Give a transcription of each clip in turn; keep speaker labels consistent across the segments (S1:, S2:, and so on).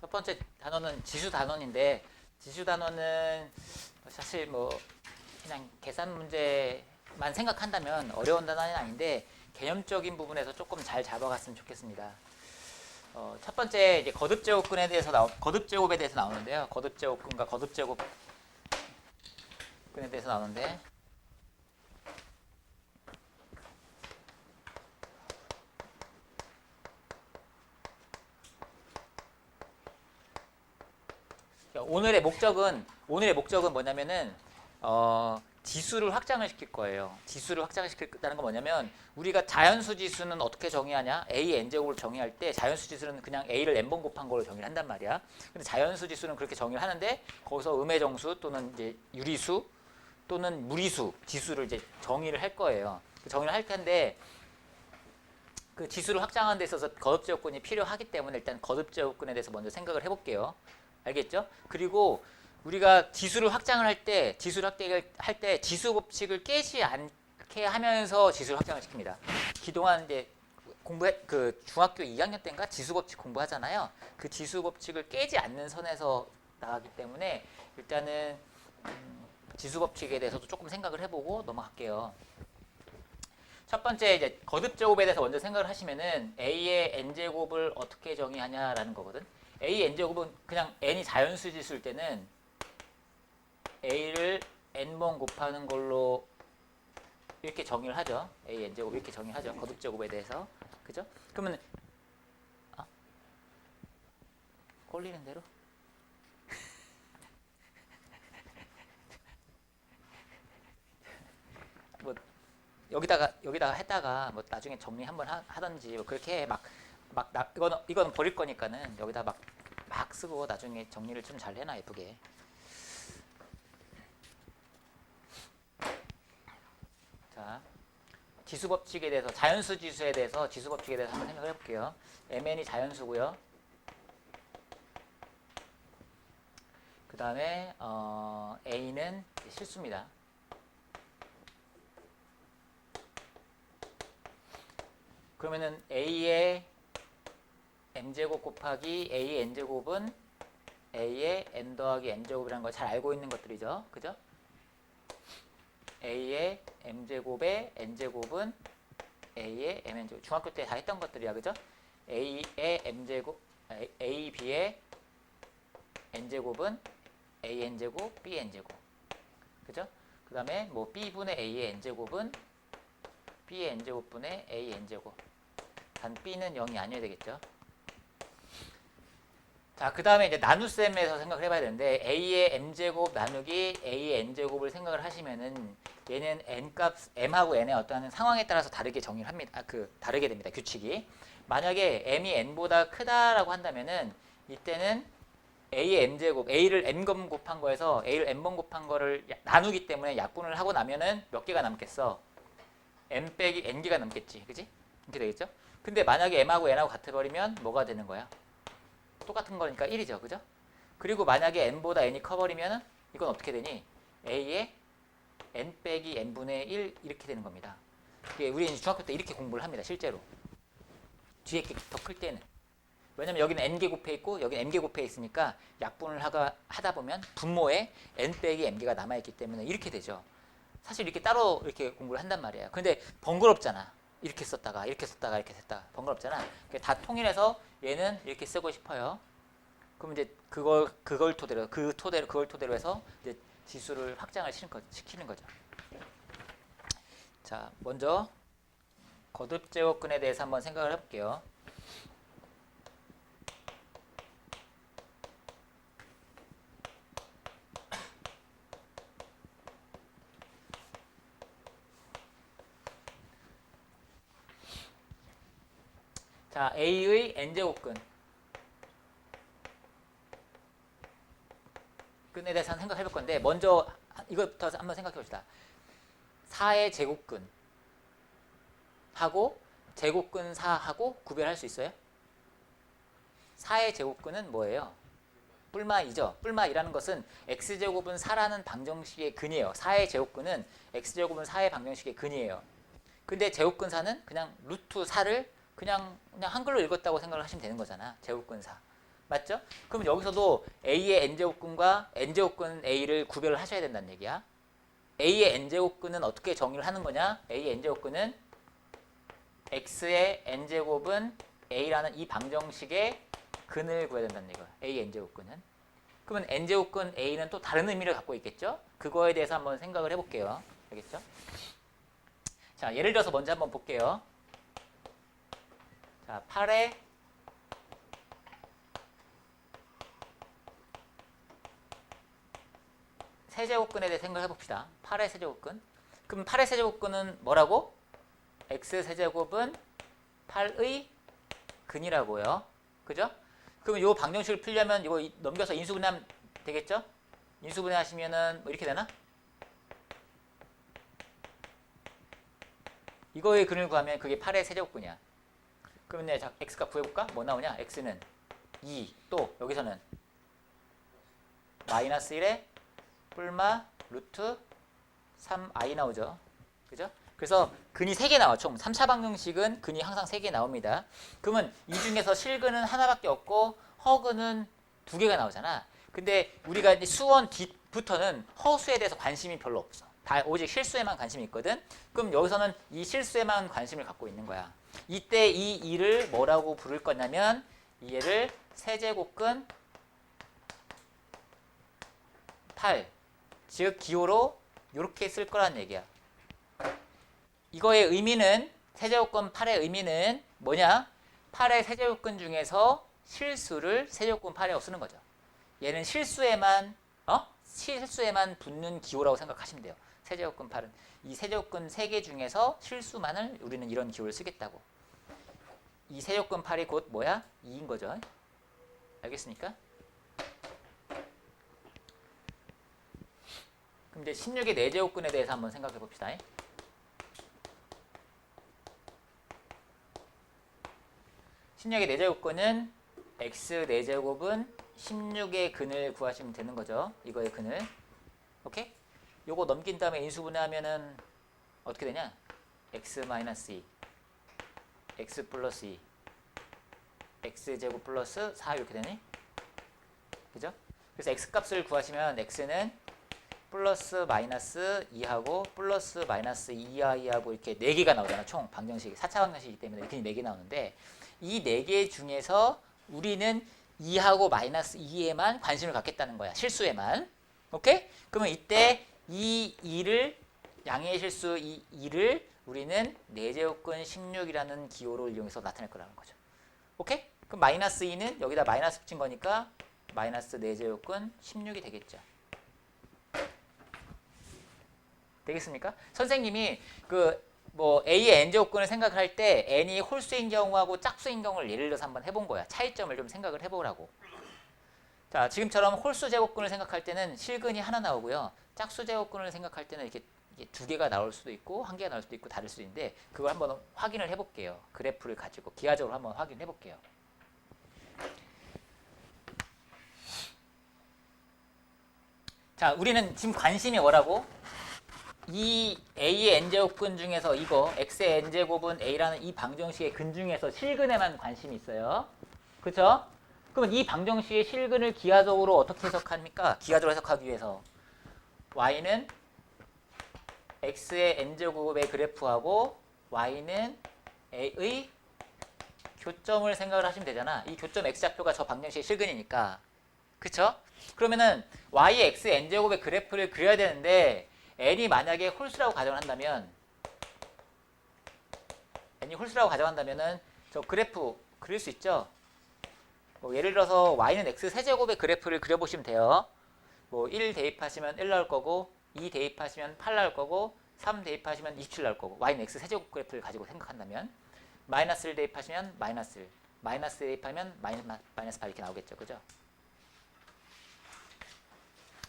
S1: 첫 번째 단원은 지수 단원인데 지수 단원은 사실 뭐 그냥 계산 문제만 생각한다면 어려운 단원은 아닌데 개념적인 부분에서 조금 잘 잡아갔으면 좋겠습니다. 첫 번째 이제 거듭제곱근에 대해서 거듭제곱에 대해서 나오는데요. 거듭제곱근과 거듭제곱근에 대해서 나오는데 오늘의 목적은 뭐냐면은 지수를 확장을 시킬 거예요. 지수를 확장시켰다는 건 뭐냐면 우리가 자연수 지수는 어떻게 정의하냐? a n제곱을 정의할 때 자연수 지수는 그냥 a를 n번 곱한 걸로 정의를 한단 말이야. 근데 자연수 지수는 그렇게 정의를 하는데 거기서 음의 정수 또는 이제 유리수 또는 무리수 지수를 이제 정의를 할 거예요. 정의를 할 텐데 그 지수를 확장하는 데 있어서 거듭제곱근이 필요하기 때문에 일단 거듭제곱근에 대해서 먼저 생각을 해볼게요. 알겠죠? 그리고 우리가 지수를 확장을 할 때 지수 법칙을 깨지 않게 하면서 지수를 확장을 시킵니다. 그동안 이제 그 중학교 2학년 때인가 지수 법칙 공부하잖아요. 그 지수 법칙을 깨지 않는 선에서 나가기 때문에 일단은 지수 법칙에 대해서도 조금 생각을 해보고 넘어갈게요. 첫 번째 이제 거듭제곱에 대해서 먼저 생각을 하시면은 a의 n제곱을 어떻게 정의하냐라는 거거든. a n제곱은 그냥 n이 자연수 지수일 때는 a를 n번 곱하는 걸로 이렇게 정의를 하죠. a n제곱 이렇게 정의하죠. 거듭제곱에 대해서. 그죠? 그러면 꼴리는 대로 뭐 여기다가 했다가 뭐 나중에 정리 한번 하던지 뭐 그렇게 이거는 버릴 거니까는 여기다 막 쓰고 나중에 정리를 좀 잘 해놔 예쁘게. 자, 지수 법칙에 대해서 자연수 지수에 대해서 지수 법칙에 대해서 한번 생각해 볼게요. mn이 자연수고요. 그 다음에 a는 실수입니다. 그러면은 a의 m제곱 곱하기 a n제곱은 a의 n 더하기 n제곱이라는 걸 잘 알고 있는 것들이죠. 그죠? a의 m제곱의 n제곱은 a의 mn제곱. 중학교 때 다 했던 것들이야. 그죠? a의 m제곱, a, b의 n제곱은 a n제곱, b n제곱. 그죠? 그 다음에 뭐 b분의 a의 n제곱은 b의 n제곱분의 a n제곱. 단 b는 0이 아니어야 되겠죠. 자, 그 다음에 이제 나눗셈에서 생각을 해봐야 되는데 a의 m제곱 나누기 a의 n제곱을 생각을 하시면은 얘는 m하고 n의 어떠한 상황에 따라서 다르게 정의를 합니다. 다르게 됩니다. 규칙이. 만약에 m이 n보다 크다라고 한다면은 이때는 a의 m제곱, a를 n번 곱한 거에서 a를 n번 곱한 거를 나누기 때문에 약분을 하고 나면은 몇 개가 남겠어? m 빼기 n개가 남겠지. 그지? 이렇게 되겠죠? 근데 만약에 m하고 n하고 같아버리면 뭐가 되는 거야? 똑같은 거니까 1이죠. 그죠? 그리고 만약에 n보다 n이 커버리면 이건 어떻게 되니? a의 n 빼기 n분의 1 이렇게 되는 겁니다. 우리 중학교 때 이렇게 공부를 합니다. 실제로. 뒤에 더 클 때는. 왜냐면 여기는 n개 곱해 있고 여기는 m개 곱해 있으니까 약분을 하다 보면 분모에 n 빼기 m개가 남아있기 때문에 이렇게 되죠. 사실 이렇게 따로 이렇게 공부를 한단 말이에요. 근데 번거롭잖아. 이렇게 썼다가 이렇게 썼다가 이렇게 썼다가 번거롭잖아. 다 통일해서 얘는 이렇게 쓰고 싶어요. 그럼 이제 그걸 토대로 해서 이제 지수를 확장을 시키는 거죠. 자, 먼저 거듭제곱근에 대해서 한번 생각을 해볼게요. 자, a의 n제곱근 끈에 대해서 생각해 볼 건데 먼저 이것부터 한번 생각해 봅시다. 4의 제곱근 하고 제곱근 4하고 구별할 수 있어요? 4의 제곱근은 뭐예요? 뿔마이죠. 뿔마이라는 것은 x제곱은 4라는 방정식의 근이에요. 4의 제곱근은 x제곱은 4의 방정식의 근이에요. 근데 제곱근 4는 그냥 루트 4를 그냥 한글로 읽었다고 생각을 하시면 되는 거잖아. 제곱근 4. 맞죠? 그럼 여기서도 A의 n제곱근과 n제곱근 A를 구별을 하셔야 된다는 얘기야. A의 n제곱근은 어떻게 정의를 하는 거냐? A의 n제곱근은 X의 n제곱은 A라는 이 방정식의 근을 구해야 된다는 얘기야. A의 n제곱근은. 그러면 n제곱근 A는 또 다른 의미를 갖고 있겠죠? 그거에 대해서 한번 생각을 해볼게요. 알겠죠? 자, 예를 들어서 먼저 한번 볼게요. 자, 8의 세제곱근에 대해 생각해 봅시다. 8의 세제곱근. 그럼 8의 세제곱근은 뭐라고? x 세제곱은 8의 근이라고요. 그죠? 그럼 이 방정식을 풀려면 이거 넘겨서 인수분해하면 되겠죠? 인수분해 하시면은 뭐 이렇게 되나? 이거의 근을 구하면 그게 8의 세제곱근이야. 그러면 내 x값 구해볼까? 뭐 나오냐? x는 2, 또 여기서는 마이너스 1에 뿔마 루트 3i 나오죠. 그죠? 그래서 근이 3개 나와. 총 3차 방정식은 근이 항상 3개 나옵니다. 그러면 이 중에서 실근은 하나밖에 없고 허근은 2개가 나오잖아. 근데 우리가 이제 수원 뒤부터는 허수에 대해서 관심이 별로 없어. 다 오직 실수에만 관심이 있거든. 그럼 여기서는 이 실수에만 관심을 갖고 있는 거야. 이때 이 2를 뭐라고 부를 거냐면 얘를 세제곱근 8, 즉 기호로 이렇게 쓸 거란 얘기야. 이거의 의미는 세제곱근 8의 의미는 뭐냐? 8의 세제곱근 중에서 실수를 세제곱근 8이라고 쓰는 거죠. 얘는 실수에만 붙는 기호라고 생각하시면 돼요. 세제곱근 8은 이 세제곱근 3개 중에서 실수만을 우리는 이런 기호를 쓰겠다고. 이 세제곱근 8이 곧 뭐야? 2인 거죠. 알겠습니까? 그럼 이제 16의 4제곱근에 대해서 한번 생각해 봅시다. 16의 4제곱근은 x 4제곱은 16의 근을 구하시면 되는 거죠. 이거의 근을. 오케이? 요거 넘긴 다음에 인수분해하면은 어떻게 되냐? x-2, x 플러스 2, x제곱 플러스 4 이렇게 되네? 그죠? 그래서 x값을 구하시면 x는 플러스 마이너스 2하고 플러스 마이너스 2i하고 이렇게 4개가 나오잖아. 총 방정식이 4차 방정식이기 때문에 근이 4개 나오는데 이 4개 중에서 우리는 2하고 마이너스 2에만 관심을 갖겠다는 거야. 실수에만. 오케이? 그러면 이때 이 2를 양의 실수 이 2를 우리는 4제곱근 16이라는 기호를 이용해서 나타낼 거라는 거죠. 오케이? 그럼 마이너스 2는 여기다 마이너스 붙인 거니까 마이너스 4제곱근 16이 되겠죠. 되겠습니까? 선생님이 뭐 A의 n제곱근을 생각할 때 n이 홀수인 경우하고 짝수인 경우를 예를 들어서 한번 해본 거야. 차이점을 좀 생각을 해보라고. 자, 지금처럼 홀수 제곱근을 생각할 때는 실근이 하나 나오고요. 짝수 제곱근을 생각할 때는 이렇게 2개가 나올 수도 있고 1개가 나올 수도 있고 다를 수도 있는데 그걸 한번 확인을 해볼게요. 그래프를 가지고 기하적으로 한번 확인해 볼게요. 자, 우리는 지금 관심이 뭐라고? 이 A의 n제곱근 중에서 이거 X의 n제곱은 A라는 이 방정식의 근 중에서 실근에만 관심이 있어요. 그렇죠? 그러면 이 방정식의 실근을 기하적으로 어떻게 해석합니까? 기하적으로 해석하기 위해서 Y는 X의 n제곱의 그래프하고 Y는 A의 교점을 생각을 하시면 되잖아. 이 교점 X좌표가 저 방정식의 실근이니까. 그렇죠? 그러면은 Y의 X의 n제곱의 그래프를 그려야 되는데 n이 만약에 홀수라고 가정한다면 n이 홀수라고 가정한다면은 저 그래프 그릴 수 있죠. 뭐 예를 들어서 y는 x 세제곱의 그래프를 그려보시면 돼요. 뭐 1 대입하시면 1 나올 거고 2 대입하시면 8 나올 거고 3 대입하시면 27 나올 거고 y는 x 세제곱 그래프를 가지고 생각한다면 마이너스 1 대입하시면 마이너스 1 마이너스 대입하면 마이너스 8 이렇게 나오겠죠. 그죠?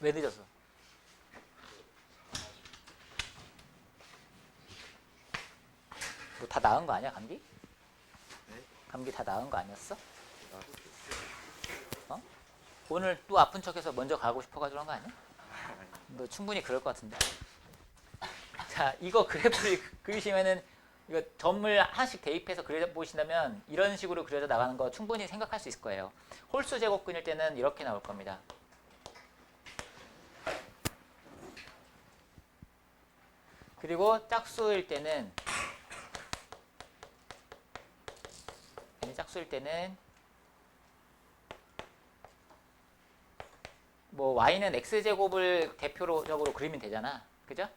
S1: 왜 늦었어? 뭐 다 나은 거 아니야 감기?
S2: 네?
S1: 감기 다 나은 거 아니었어? 어? 오늘 또 아픈 척해서 먼저 가고 싶어가지고 그런 거 아니야? 너 충분히 그럴 것 같은데. 자, 이거 그래프를 그리시면은 이거 점을 하나씩 대입해서 그려보신다면 이런 식으로 그려져 나가는 거 충분히 생각할 수 있을 거예요. 홀수 제곱근일 때는 이렇게 나올 겁니다. 그리고 짝수일 때는 뭐 y는 x제곱을 대표적으로 그리면 되잖아. 그죠?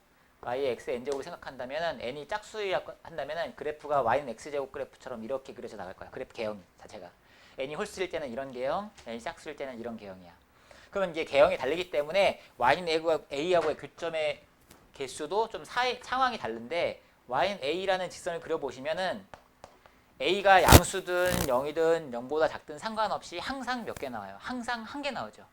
S1: y의 x n제곱을 생각한다면 n이 짝수라고 한다면 그래프가 y는 x제곱 그래프처럼 이렇게 그려져 나갈 거야. 그래프 개형 자체가. n이 홀수일 때는 이런 개형, n이 짝수일 때는 이런 개형이야. 그러면 이제 개형이 다르기 때문에 y는 a하고의 교점의 개수도 좀 상황이 다른데 y는 a라는 직선을 그려보시면은 a가 양수든 0이든 0보다 작든 상관없이 항상 몇 개 나와요. 항상 한 개 나오죠.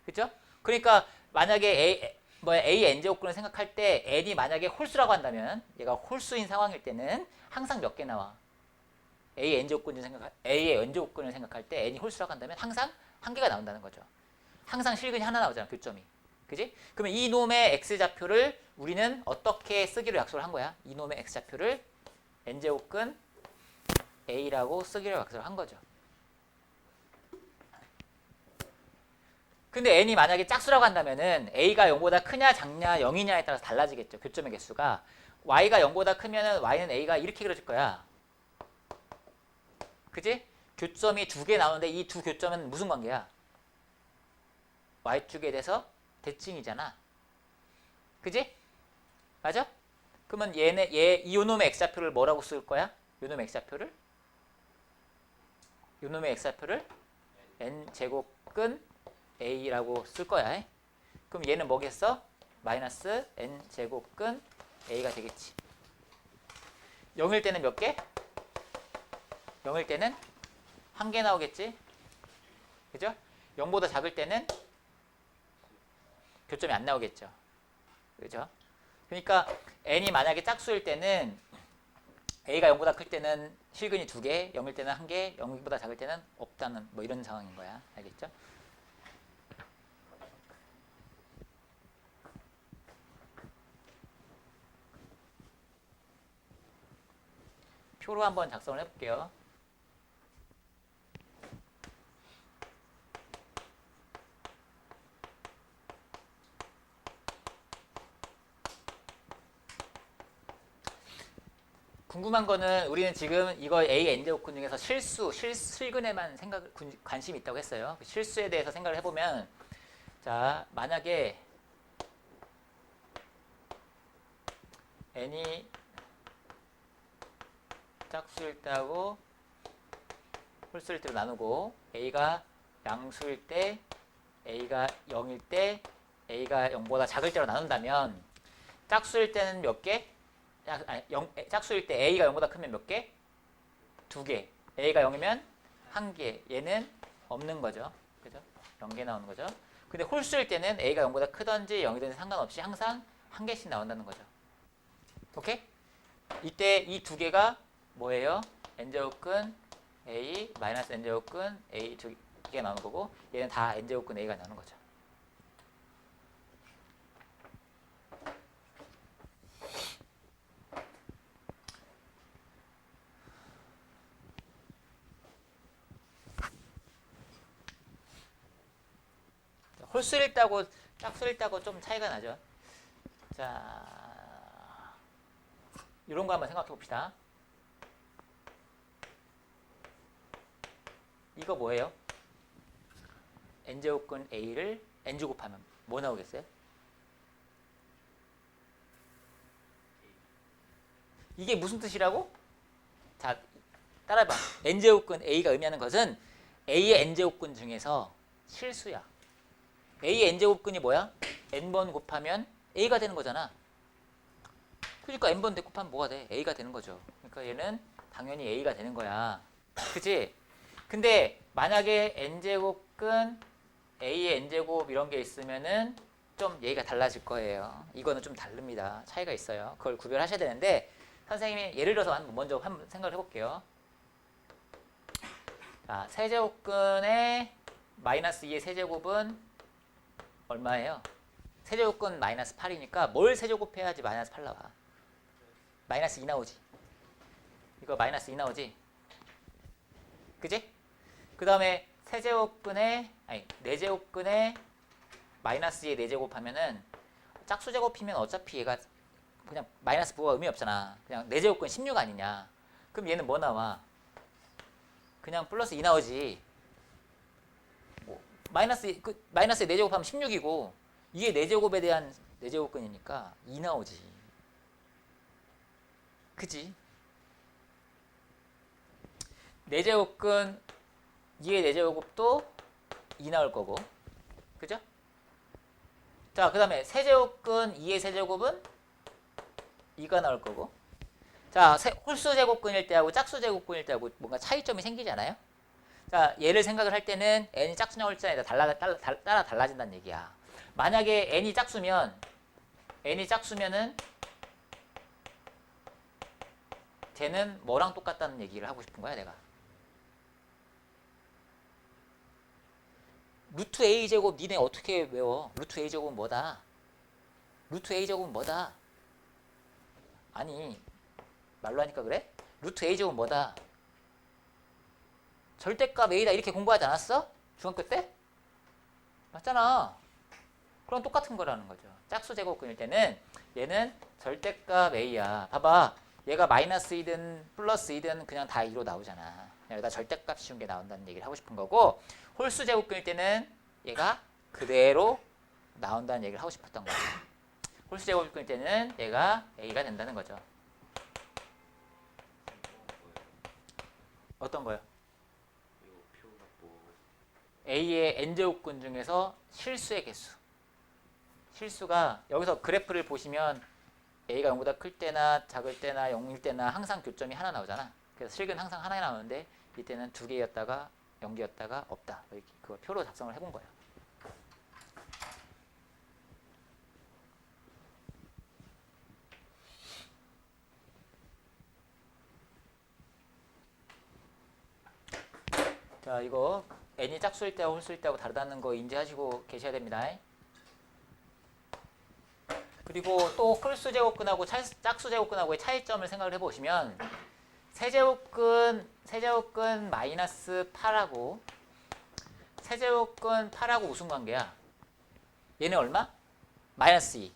S1: 그죠? 그러니까 만약에 a n제곱근을 생각할 때 n이 만약에 홀수라고 한다면 얘가 홀수인 상황일 때는 항상 몇 개 나와. a의 n제곱근을 생각할 때 n이 홀수라고 한다면 항상 한 개가 나온다는 거죠. 항상 실근이 하나 나오잖아, 교점이. 그지? 그러면 이놈의 x좌표를 우리는 어떻게 쓰기로 약속을 한 거야? 이놈의 x좌표를 n제곱근 a라고 쓰기로 약속을 한 거죠. 근데 n이 만약에 짝수라고 한다면은 a가 0보다 크냐 작냐 0이냐에 따라서 달라지겠죠. 교점의 개수가. y가 0보다 크면은 y는 a가 이렇게 그려질 거야. 그지? 교점이 두 개 나오는데 이 두 교점은 무슨 관계야? y축에 대해서 대칭이잖아. 그지? 맞아? 그러면 이놈의 x좌표를 뭐라고 쓸 거야? 요놈의 x좌표를 n제곱근 a라고 쓸 거야. 그럼 얘는 뭐겠어? 마이너스 n제곱근 a가 되겠지. 0일 때는 몇 개? 0일 때는 한 개 나오겠지. 그죠? 0보다 작을 때는 교점이 안 나오겠죠. 그죠? 그러니까 n이 만약에 짝수일 때는 a가 0보다 클 때는 실근이 2개, 0일 때는 1개, 0보다 작을 때는 없다는 뭐 이런 상황인 거야. 알겠죠? 표로 한번 작성을 해볼게요. 궁금한 거는 우리는 지금 이거 a n제곱근 중에서 실근에만 관심이 있다고 했어요. 실수에 대해서 생각을 해보면 자, 만약에 n이 짝수일 때하고 홀수일 때로 나누고 a가 양수일 때, a가 0일 때, a가 0보다 작을 때로 나눈다면 짝수일 때는 몇 개? 짝수일 때 a가 0보다 크면 몇 개? 2개. a가 0이면 1개. 얘는 없는 거죠. 그죠? 0개 나오는 거죠. 근데 홀수일 때는 a가 0보다 크든지 0이든지 상관없이 항상 1개씩 나온다는 거죠. 오케이? 이때 이 두 개가 뭐예요? n제곱근 a 마이너스 n제곱근 a 두 개가 나오는 거고 얘는 다 n제곱근 a가 나오는 거죠. 홀수를 있다고 짝수를 있다고 좀 차이가 나죠. 자, 이런 거 한번 생각해 봅시다. 이거 뭐예요? n제곱근 a를 n제곱하면 뭐 나오겠어요? 이게 무슨 뜻이라고? 자, 따라해봐. n제곱근 a가 의미하는 것은 a의 n제곱근 중에서 실수야. a의 n제곱근이 뭐야? n번 곱하면 a가 되는 거잖아. 그러니까 n번 곱하면 뭐가 돼? a가 되는 거죠. 그러니까 얘는 당연히 a가 되는 거야. 그치? 근데 만약에 n제곱근 a의 n제곱 이런 게 있으면은 좀 얘기가 달라질 거예요. 이거는 좀 다릅니다. 차이가 있어요. 그걸 구별하셔야 되는데 선생님이 예를 들어서 먼저 한번 생각을 해볼게요. 자, 세제곱근의 마이너스 2의 세제곱은 얼마예요? 세제곱근 마이너스 8이니까 뭘 세제곱해야지 마이너스 8 나와? 마이너스 2 나오지. 이거 마이너스 2 나오지? 그지? 그 다음에 세제곱근에 아니 4제곱근에 마이너스 2에 4제곱 하면은 짝수제곱이면 어차피 얘가 그냥 마이너스 부호가 의미 없잖아. 그냥 4제곱근 16 아니냐. 그럼 얘는 뭐 나와? 그냥 플러스 2 나오지. 뭐 마이너스 4제곱 하면 16이고 이게 4제곱에 대한 4제곱근이니까 2 나오지. 그지? 4제곱근 2의 4제곱도 2 나올 거고. 그죠? 자, 그 다음에 세제곱근 2의 세제곱은 2가 나올 거고. 자, 홀수 제곱근일 때하고 짝수 제곱근일 때하고 뭔가 차이점이 생기잖아요. 자, 얘를 생각을 할 때는 n이 짝수냐 홀수냐에 따라 달라진다는 얘기야. 만약에 n이 짝수면은 쟤는 뭐랑 똑같다는 얘기를 하고 싶은 거야, 내가. 루트 a제곱 니네 어떻게 외워? 루트 a제곱은 뭐다? 루트 a제곱은 뭐다? 아니, 말로 하니까 그래? 루트 a제곱은 뭐다? 절대값 a다 이렇게 공부하지 않았어? 중학교 때? 맞잖아. 그럼 똑같은 거라는 거죠. 짝수 제곱근일 때는 얘는 절대값 a야. 봐봐. 얘가 마이너스 2든 플러스 2든 그냥 다 2로 나오잖아. 여기다 절대값 쉬운 게 나온다는 얘기를 하고 싶은 거고, 홀수 제곱근일 때는 얘가 그대로 나온다는 얘기를 하고 싶었던 거죠. 홀수 제곱근일 때는 얘가 a가 된다는 거죠. 어떤 거요? a의 n제곱근 중에서 실수의 개수. 실수가 여기서 그래프를 보시면 a가 0보다 클 때나 작을 때나 0일 때나 항상 교점이 하나 나오잖아. 그래서 실근 항상 하나 나오는데 이때는 2개였다가 0개였다가 없다. 이렇게 그거 표로 작성을 해본 거예요. 자, 이거 n이 짝수일 때하고 홀수일 때하고 다르다는 거 인지하시고 계셔야 됩니다. 그리고 또 홀수 제곱근하고 짝수 제곱근하고의 차이점을 생각을 해보시면 세제곱근 마이너스 8하고 세제곱근 8하고 무슨 관계야? 얘네 얼마? 마이너스 2.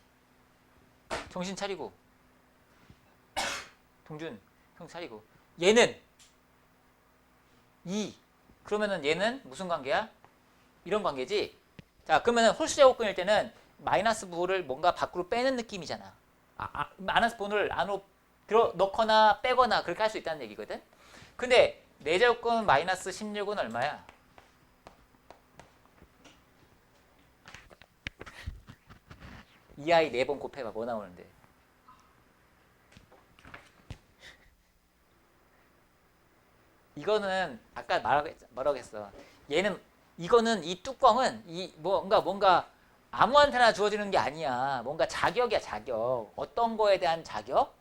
S1: 정신 차리고. 동준, 형 차리고. 얘는 2. 그러면은 얘는 무슨 관계야? 이런 관계지? 자, 그러면은 홀수 제곱근일 때는 마이너스 부호를 뭔가 밖으로 빼는 느낌이잖아. 마이너스 부호를 안으로 넣거나 빼거나 그렇게 할 수 있다는 얘기거든. 근데 4제곱근 마이너스 16은 얼마야? 이 아이 4번 곱해봐. 뭐 나오는데? 이거는 아까 뭐라고 했어. 이거는 이 뚜껑은 뭔가 아무한테나 주어지는 게 아니야. 뭔가 자격이야, 자격. 어떤 거에 대한 자격?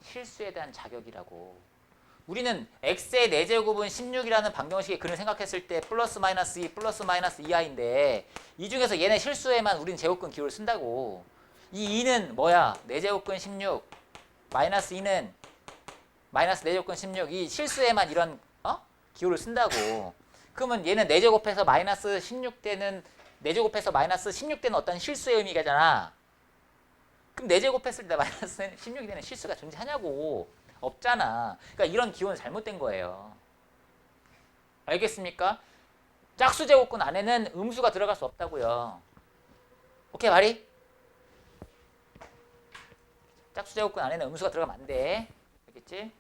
S1: 실수에 대한 자격이라고. 우리는 x의 4제곱은 16이라는 방정식의 근을 생각했을 때 플러스 마이너스 2, 플러스 마이너스 2i인데 이 중에서 얘네 실수에만 우리는 제곱근 기호를 쓴다고. 이 2는 뭐야? 4제곱근 16, 마이너스 2는 마이너스 4제곱근 16. 이 실수에만 이런 기호를 쓴다고. 그러면 얘는 4제곱해서 마이너스 16대는 4제곱해서 마이너스 16대는 어떤 실수의 의미가잖아. 그럼 4제곱했을 때 마이너스 16이 되는 실수가 존재하냐고. 없잖아. 그러니까 이런 기호는 잘못된 거예요. 알겠습니까? 짝수 제곱근 안에는 음수가 들어갈 수 없다고요. 오케이, 말이? 짝수 제곱근 안에는 음수가 들어가면 안 돼. 알겠지?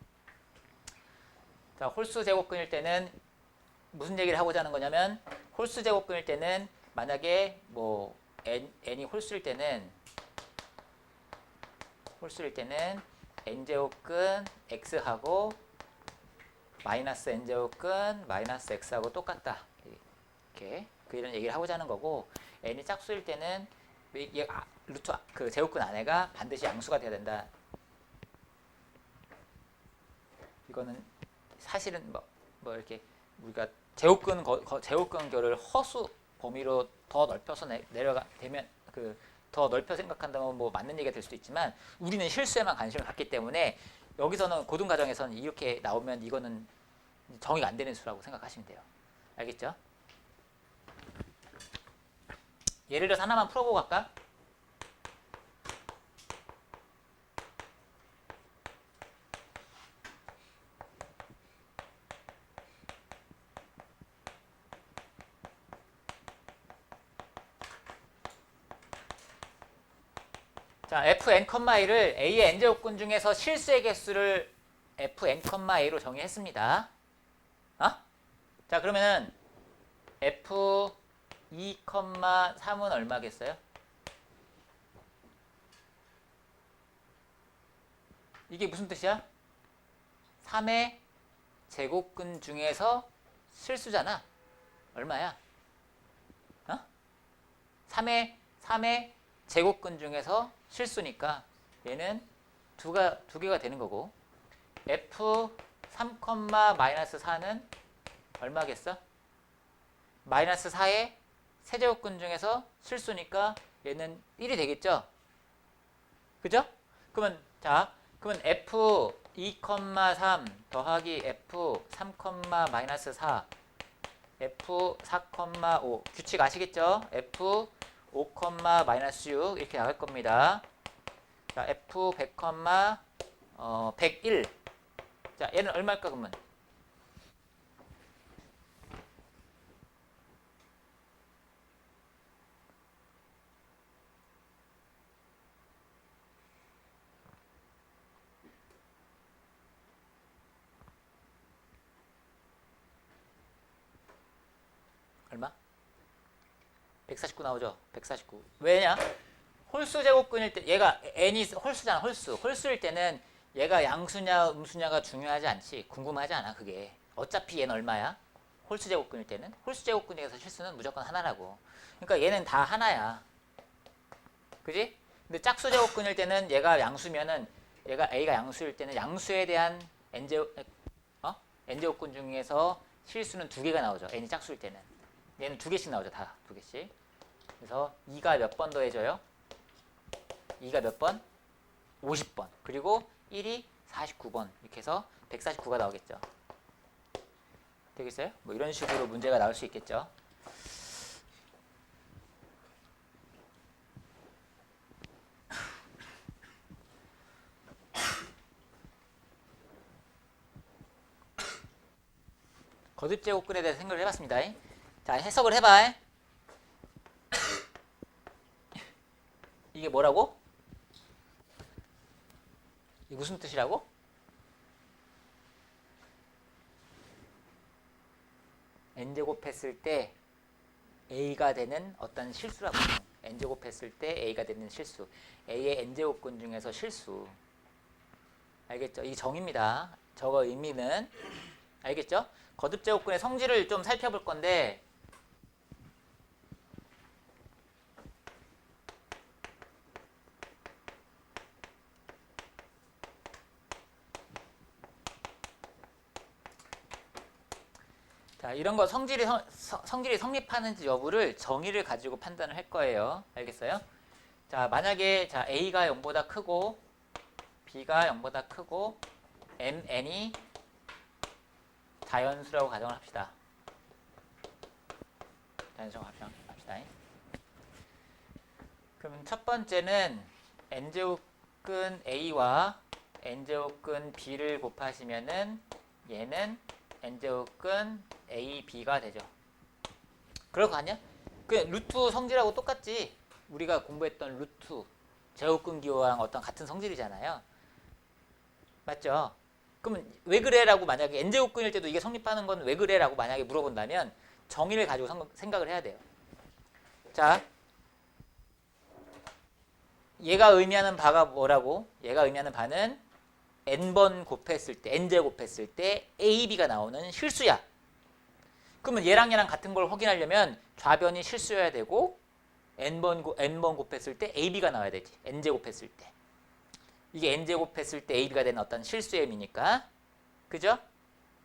S1: 자, 홀수 제곱근일 때는 무슨 얘기를 하고자 하는 거냐면 홀수 제곱근일 때는 만약에 뭐 n이 홀수일 때는 n제곱근 x하고 마이너스 n제곱근 마이너스 x하고 똑같다. 이렇게 이런 얘기를 하고자 하는 거고, n이 짝수일 때는 그 제곱근 안에가 반드시 양수가 돼야 된다. 이거는 사실은 뭐 이렇게 우리가 제곱근 결을 허수 범위로 더 넓혀서 내려가 되면 더 넓혀 생각한다면 뭐 맞는 얘기가 될 수도 있지만 우리는 실수에만 관심을 갖기 때문에 여기서는 고등과정에서는 이렇게 나오면 이거는 정의가 안 되는 수라고 생각하시면 돼요. 알겠죠? 예를 들어서 하나만 풀어보고 갈까? 자, fn,a를 a의 n제곱근 중에서 실수의 개수를 fn,a로 정의했습니다. 어? 자, 그러면은 f2,3은 얼마겠어요? 이게 무슨 뜻이야? 3의 제곱근 중에서 실수잖아. 얼마야? 어? 3의 제곱근 중에서 실수니까 얘는 두 개가 되는 거고 f3,-4는 얼마겠어? 마이너스 4의 세제곱근 중에서 실수니까 얘는 1이 되겠죠? 그죠? 그러면 f2,3 더하기 f3,-4 f4,5 규칙 아시겠죠? f5,-6 이렇게 나갈 겁니다. 자, f100, 101. 자, 얘는 얼마일까 그러면? 얼마? 149 나오죠? 149. 왜냐? 홀수 제곱근일 때 얘가 n이 홀수잖아. 홀수일 때는 얘가 양수냐 음수냐가 중요하지 않지. 궁금하지 않아 그게. 어차피 얘는 얼마야? 홀수 제곱근일 때는. 홀수 제곱근에서 실수는 무조건 하나라고. 그러니까 얘는 다 하나야. 그지? 근데 짝수 제곱근일 때는 얘가 양수면은 얘가 a가 양수일 때는 양수에 대한 n제곱근 중에서 실수는 2개가 나오죠. n이 짝수일 때는. 얘는 2개씩 나오죠. 다 2개씩. 그래서 2가 몇 번 더해져요? 2가 몇 번? 50번. 그리고 1이 49번. 이렇게 해서 149가 나오겠죠. 되겠어요? 뭐 이런 식으로 문제가 나올 수 있겠죠. 거듭제곱근에 대해서 생각을 해봤습니다. 자, 해석을 해봐. 이게 뭐라고? 이게 무슨 뜻이라고? n제곱 했을 때 a가 되는 어떤 실수라고. n제곱 했을 때 a가 되는 실수. a의 n제곱근 중에서 실수. 알겠죠? 이 정의입니다. 저거 의미는. 알겠죠? 거듭제곱근의 성질을 좀 살펴볼 건데 자, 이런 거 성질이 성립하는지 여부를 정의를 가지고 판단을 할 거예요. 알겠어요? 자, 만약에 자, a가 0보다 크고 b가 0보다 크고 mn이 자연수라고 가정을 합시다. 자연수라고 가정합시다. 그럼 첫 번째는 n제곱근 a와 n제곱근 b를 곱하시면은 얘는 n제곱근 ab가 되죠. 그럴 거 아니야? 그 루트 성질하고 똑같지. 우리가 공부했던 루트 제곱근 기호랑 어떤 같은 성질이잖아요. 맞죠? 그러면 왜 그래라고 만약에 n제곱근일 때도 이게 성립하는 건 왜 그래라고 만약에 물어본다면 정의를 가지고 생각을 해야 돼요. 자, 얘가 의미하는 바가 뭐라고? 얘가 의미하는 바는 n번 곱했을 때, n제곱했을 때 ab가 나오는 실수야. 그러면 얘랑 같은 걸 확인하려면 좌변이 실수여야 되고 n번 곱했을 때 ab가 나와야 되지. n제곱했을 때. 이게 n제곱했을 때 ab가 되는 어떤 실수의 의미니까. 그죠?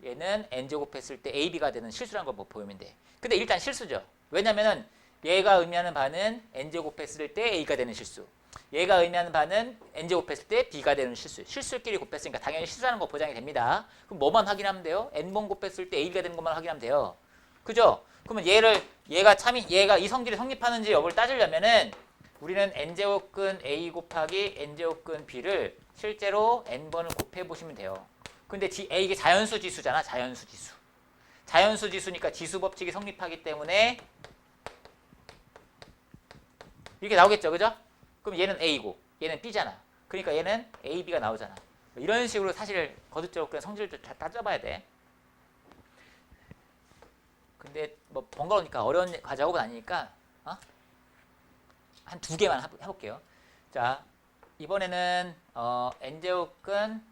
S1: 얘는 n제곱했을 때 ab가 되는 실수라는 걸 보이면 돼. 근데 일단 실수죠. 왜냐면은 얘가 의미하는 바는 n제곱 했을 때 a가 되는 실수. 얘가 의미하는 바는 n제곱 했을 때 b가 되는 실수. 실수끼리 곱했으니까 당연히 실수하는 거 보장이 됩니다. 그럼 뭐만 확인하면 돼요? n번 곱했을 때 a가 되는 것만 확인하면 돼요. 그죠? 그러면 얘가 이 성질이 성립하는지 여부를 따지려면은 우리는 n제곱근 a 곱하기 n제곱근 b를 실제로 n번을 곱해 보시면 돼요. 근데 이게 자연수 지수잖아. 자연수 지수. 자연수 지수니까 지수 법칙이 성립하기 때문에 이렇게 나오겠죠. 그죠? 그럼 얘는 a고 얘는 b잖아. 그러니까 얘는 a, b가 나오잖아. 이런 식으로 사실 거듭적으로 그냥 성질을 잘 따져봐야 돼. 근데 뭐 번거로우니까 어려운 과제업은 아니니까 한 두 개만 해볼게요. 자, 이번에는 n제곱근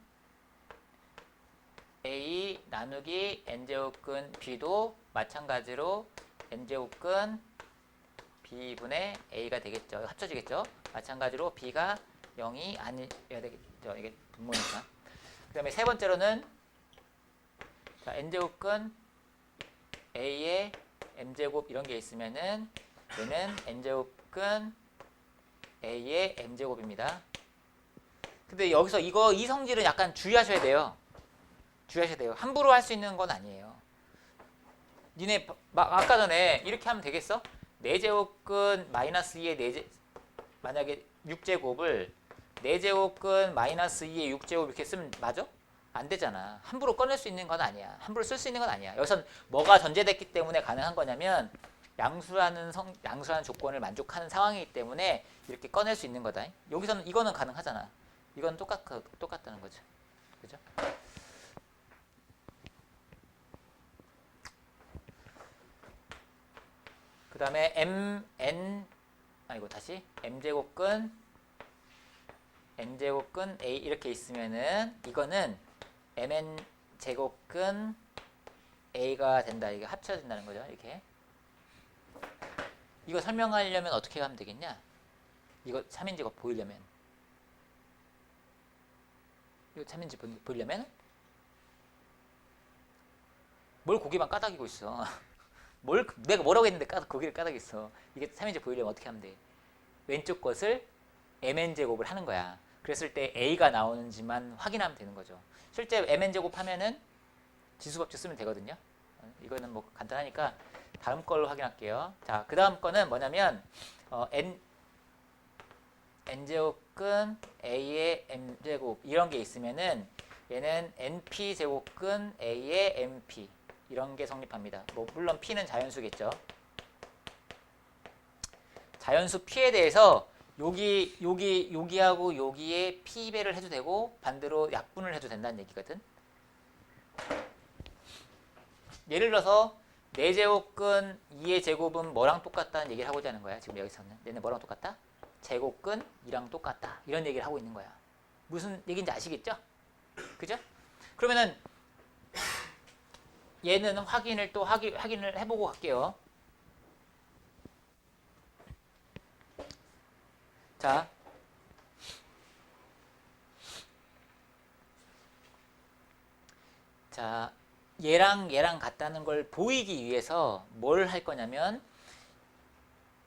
S1: a 나누기 n제곱근 b도 마찬가지로 n제곱근 b분의 a가 되겠죠. 합쳐지겠죠. 마찬가지로 b가 0이 아니어야 되겠죠. 이게 분모니까. 그 다음에 세 번째로는 자, n제곱근 a의 m제곱 이런 게 있으면은 얘는 n제곱근 a의 m제곱입니다. 근데 여기서 이 성질은 약간 주의하셔야 돼요. 주의하셔야 돼요. 함부로 할 수 있는 건 아니에요. 니네 아까 전에 이렇게 하면 되겠어? 4제곱근 마이너스 2의 만약에 6제곱을 4제곱근 마이너스 2의 6제곱 이렇게 쓰면 맞아? 안 되잖아. 함부로 꺼낼 수 있는 건 아니야. 함부로 쓸 수 있는 건 아니야. 여기선 뭐가 전제됐기 때문에 가능한 거냐면 양수라는 조건을 만족하는 상황이기 때문에 이렇게 꺼낼 수 있는 거다. 여기서는 이거는 가능하잖아. 이건 똑같다는 거죠. 그죠? 그 다음에 m제곱근 n제곱근 a 이렇게 있으면은 이거는 mn제곱근 a가 된다. 이게 합쳐진다는 거죠. 이렇게. 이거 설명하려면 어떻게 하면 되겠냐? 이거 3인제곱 보이려면 이거 3인제곱 보이려면 뭘 고기만 까닥이고 있어. 내가 뭐라고 했는데 고기를 까닥있어. 이게 3인제 보이려면 어떻게 하면 돼? 왼쪽 것을 mn제곱을 하는 거야. 그랬을 때 a가 나오는지만 확인하면 되는 거죠. 실제 mn제곱 하면은 지수법칙 쓰면 되거든요. 이거는 뭐 간단하니까 다음 걸로 확인할게요. 자, 그 다음 거는 뭐냐면 n제곱근 a의 m제곱 이런 게 있으면은 얘는 np제곱근 a의 mp 이런 게 성립합니다. 뭐 물론 p는 자연수겠죠. 자연수 p에 대해서 여기하고 여기에 p배를 해도 되고 반대로 약분을 해도 된다는 얘기거든. 예를 들어서 4제곱근 2의 제곱은 뭐랑 똑같다는 얘기를 하고자 하는 거야. 지금 여기서는 얘는 뭐랑 똑같다? 제곱근 2랑 똑같다. 이런 얘기를 하고 있는 거야. 무슨 얘기인지 아시겠죠? 그죠? 그러면은 얘는 확인을 해보고 갈게요. 자, 얘랑 같다는 걸 보이기 위해서 뭘 할 거냐면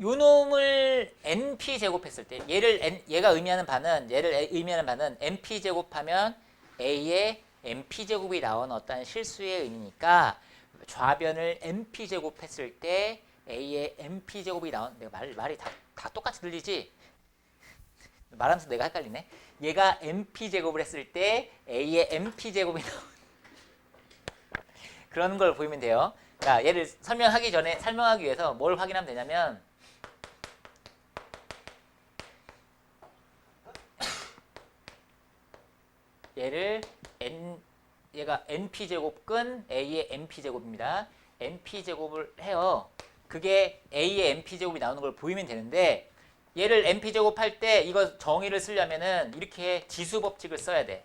S1: 요 놈을 np 제곱했을 때 얘가 의미하는 바는 np 제곱하면 a의 np 제곱이 나온 어떤 실수의 의미니까 좌변을 np 제곱했을 때 a의 np 제곱이 나온 내가 말이 다 똑같이 들리지? 말하면서 내가 헷갈리네. 얘가 np 제곱을 했을 때 a의 np 제곱이 나온 그런 걸 보이면 돼요. 자, 얘를 설명하기 위해서 뭘 확인하면 되냐면 얘가 np제곱근 a의 np제곱입니다. np제곱을 해요. 그게 a의 np제곱이 나오는 걸 보이면 되는데 얘를 np제곱 할 때 이거 정의를 쓰려면은 이렇게 지수법칙을 써야 돼.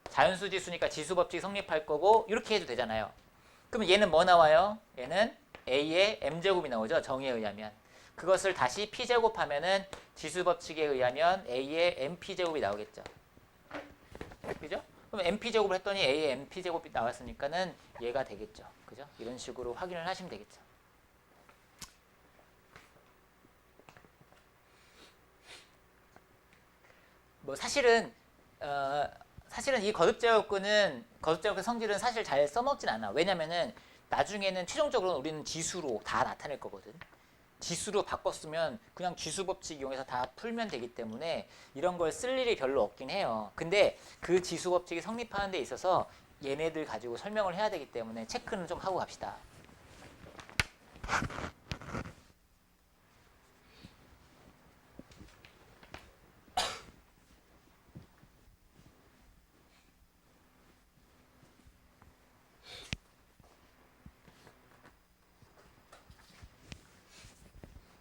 S1: 자연수 지수니까 지수법칙이 성립할 거고 이렇게 해도 되잖아요. 그러면 얘는 뭐 나와요? 얘는 a의 m제곱이 나오죠. 정의에 의하면. 그것을 다시 p제곱하면은 지수법칙에 의하면 a의 mp제곱이 나오겠죠. 그죠? 그럼 np제곱을 했더니 a의 np제곱이 나왔으니까는 얘가 되겠죠. 그죠? 이런 식으로 확인을 하시면 되겠죠. 뭐 사실은 이 거듭제곱근은 거듭제곱근 성질은 사실 잘 써먹진 않아. 왜냐면은 나중에는 최종적으로 우리는 지수로 다 나타낼 거거든. 지수로 바꿨으면 그냥 지수 법칙 이용해서 다 풀면 되기 때문에 이런 걸 쓸 일이 별로 없긴 해요. 근데 그 지수 법칙이 성립하는 데 있어서 얘네들 가지고 설명을 해야 되기 때문에 체크는 좀 하고 갑시다.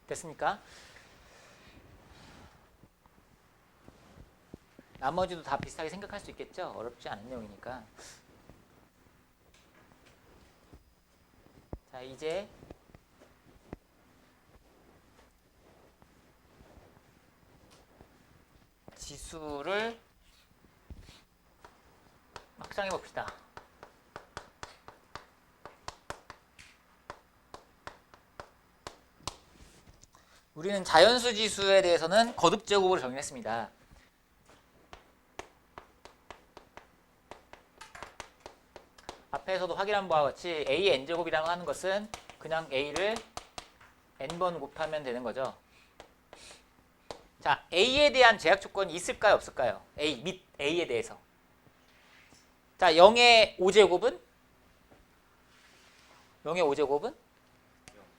S1: 됐습니까? 나머지도 다 비슷하게 생각할 수 있겠죠? 어렵지 않은 내용이니까. 자, 이제 지수를 확장해 봅시다. 우리는 자연수 지수에 대해서는 거듭제곱으로 정의했습니다. 앞에서도 확인한 바와 같이 A의 n제곱이라고 하는 것은 그냥 A를 n번 곱하면 되는 거죠. 자, A에 대한 제약 조건이 있을까요? 없을까요? A 및 A에 대해서. 자, 0의 5제곱은? 0의 5제곱은?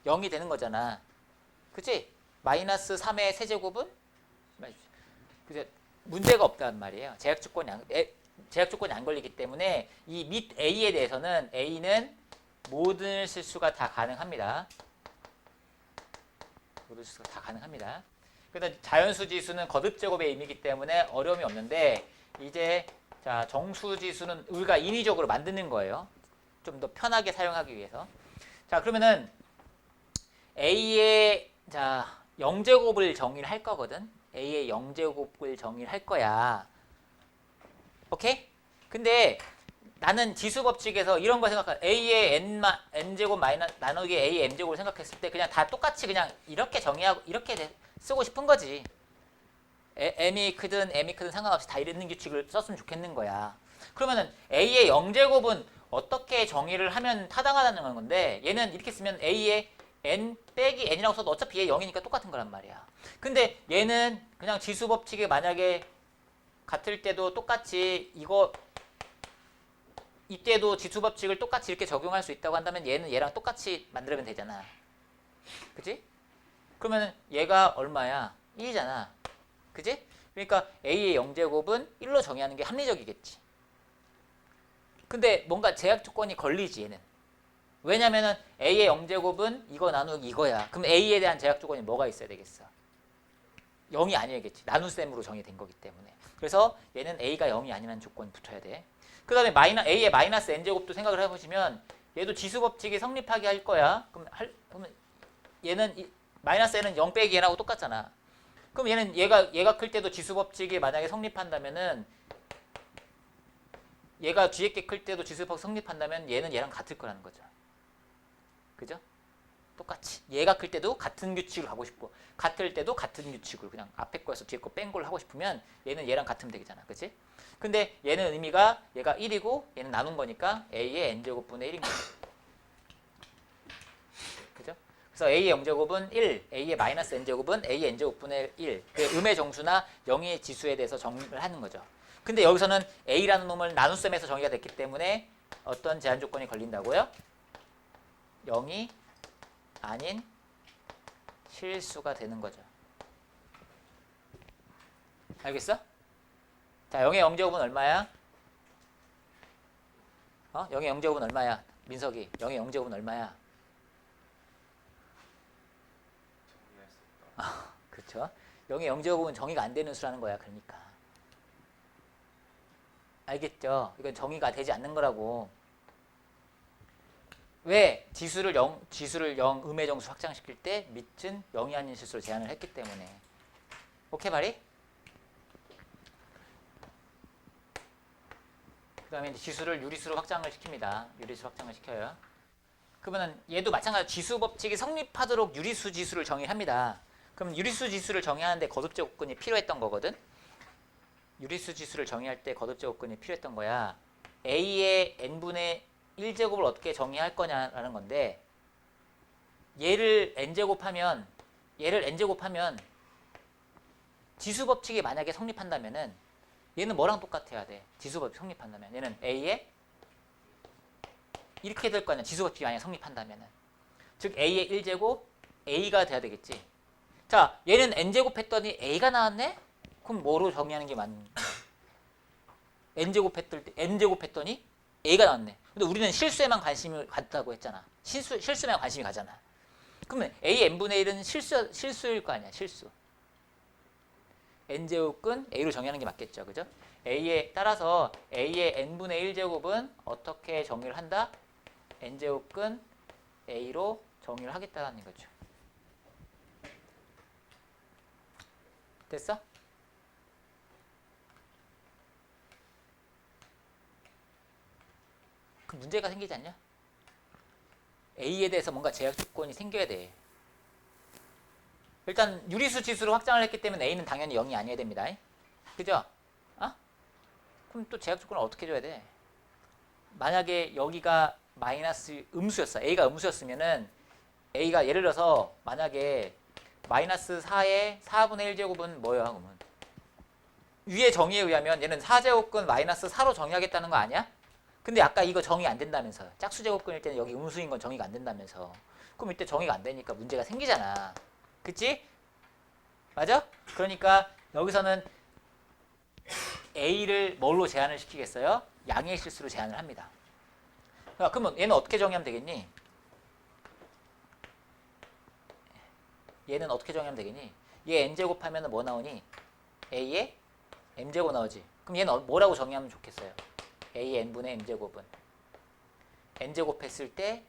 S1: 0이 되는 거잖아. 그치? 마이너스 3의 세제곱은? 그죠? 문제가 없단 말이에요. 제약 조건이 안 걸리기 때문에 이 및 A에 대해서는 A는 모든 실수가 다 가능합니다. 모든 실수가 다 가능합니다. 그래서 자연수 지수는 거듭제곱의 의미이기 때문에 어려움이 없는데 이제 자 정수 지수는 우리가 인위적으로 만드는 거예요. 좀 더 편하게 사용하기 위해서. 자 그러면은 A의 자 0제곱을 정의를 할 거거든. A의 0제곱을 정의를 할 거야. 오케이? 근데 나는 지수 법칙에서 이런 거 생각해. A의 n제곱 마이너스 나누기 A의 m제곱을 생각했을 때 그냥 다 똑같이 그냥 이렇게 정의하고 이렇게 쓰고 싶은 거지. m이 크든 m이 크든 상관없이 다 이런 규칙을 썼으면 좋겠는 거야. 그러면은 A의 0제곱은 어떻게 정의를 하면 타당하다는 건데 얘는 이렇게 쓰면 A의 n 빼기 n이라고 써도 어차피 얘 0이니까 똑같은 거란 말이야. 근데 얘는 그냥 지수 법칙에 만약에 같을 때도 똑같이 이때도 지수 법칙을 똑같이 이렇게 적용할 수 있다고 한다면 얘는 얘랑 똑같이 만들면 되잖아. 그치? 그러면 얘가 얼마야? 1이잖아. 그치? 그러니까 A의 0제곱은 1로 정의하는 게 합리적이겠지. 근데 뭔가 제약 조건이 걸리지 얘는. 왜냐면은 A의 0제곱은 이거 나누기 이거야. 그럼 A에 대한 제약 조건이 뭐가 있어야 되겠어? 0이 아니겠지. 나눗셈으로 정의된 거기 때문에. 그래서 얘는 A가 0이 아니라는 조건이 붙어야 돼. 그 다음에 A의 마이너스 n제곱도 생각을 해보시면 얘도 지수 법칙이 성립하게 할 거야. 그러면 얘는 마이너스 n은 0 빼기 n하고 똑같잖아. 그럼 얘는 얘가 클 때도 지수 법칙이 만약에 성립한다면은 얘가 뒤에 게 클 때도 지수 법칙 성립한다면 얘는 얘랑 같을 거라는 거죠. 그죠? 똑같이 얘가 클 때도 같은 규칙을 하고 싶고 같을 때도 같은 규칙을 그냥 앞에 거에서 뒤에 거 뺀 걸 하고 싶으면 얘는 얘랑 같으면 되잖아. 그치? 근데 얘는 의미가 얘가 1이고 얘는 나눈 거니까 A의 n제곱분의 1인 거죠. 그죠? 그래서 A의 0제곱은 1, A의 마이너스 n제곱은 A의 n제곱분의 1. 음의 정수나 영의 지수에 대해서 정의를 하는 거죠. 근데 여기서는 A라는 놈을 나눗셈에서 정의가 됐기 때문에 어떤 제한 조건이 걸린다고요? 0이 아닌 실수가 되는 거죠. 알겠어? 자, 0의 0제곱은 얼마야? 0의 0제곱은 얼마야? 민석이, 0의 0제곱은 얼마야? 그렇죠? 0의 0제곱은 정의가 안 되는 수라는 거야. 그러니까. 알겠죠? 이건 정의가 되지 않는 거라고. 왜? 지수를 0, 음의 정수 확장시킬 때 밑은 0이 아닌 실수로 제한을 했기 때문에. 오케이 말이? 그 다음에 지수를 유리수로 확장을 시킵니다. 유리수 확장을 시켜요. 그러면 얘도 마찬가지로 지수 법칙이 성립하도록 유리수 지수를 정의합니다. 그럼 유리수 지수를 정의하는데 거듭 제곱근이 필요했던 거거든. 유리수 지수를 정의할 때 거듭 제곱근이 필요했던 거야. A의 n분의 1제곱을 어떻게 정의할 거냐라는 건데 얘를 n제곱하면 지수 법칙이 만약에 성립한다면은 얘는 뭐랑 똑같아야 돼? 지수 법칙 성립한다면 얘는 A의 이렇게 될 거 아니야. 지수 법칙이 만약에 성립한다면은 즉 A의 1제곱 A가 돼야 되겠지. 자, 얘는 n제곱 했더니 A가 나왔네? 그럼 뭐로 정의하는 게 맞는 거야? n제곱 했더니 A가 나왔네. 근데 우리는 실수에만 관심을 갖다고 했잖아. 실수에만 관심이 가잖아. 그러면 A n분의 1은 실수일 거 아니야. 실수. n제곱근 A로 정의하는 게 맞겠죠. 그죠? 따라서 A의 n분의 1제곱은 어떻게 정의를 한다? n제곱근 A로 정의를 하겠다는 거죠. 됐어? 그 문제가 생기지 않냐? A에 대해서 뭔가 제약 조건이 생겨야 돼. 일단 유리수 지수로 확장을 했기 때문에 A는 당연히 0이 아니어야 됩니다. 그죠? 그럼 또 제약 조건을 어떻게 줘야 돼? 만약에 여기가 마이너스 음수였어. A가 음수였으면은 A가 예를 들어서 만약에 마이너스 4의 4분의 1제곱은 뭐야? 그러면 위의 정의에 의하면 얘는 4제곱근 마이너스 4로 정의하겠다는 거 아니야? 근데 아까 이거 정의 안 된다면서. 짝수제곱근일 때는 여기 음수인 건 정의가 안 된다면서. 그럼 이때 정의가 안 되니까 문제가 생기잖아. 그치? 맞아? 그러니까 여기서는 A를 뭘로 제한을 시키겠어요? 양의 실수로 제한을 합니다. 그러면 얘는 어떻게 정의하면 되겠니? 얘는 어떻게 정의하면 되겠니? 얘 n제곱 하면 뭐 나오니? A의 m제곱 나오지. 그럼 얘는 뭐라고 정의하면 좋겠어요? A의 n분의 m제곱은 n제곱 했을 때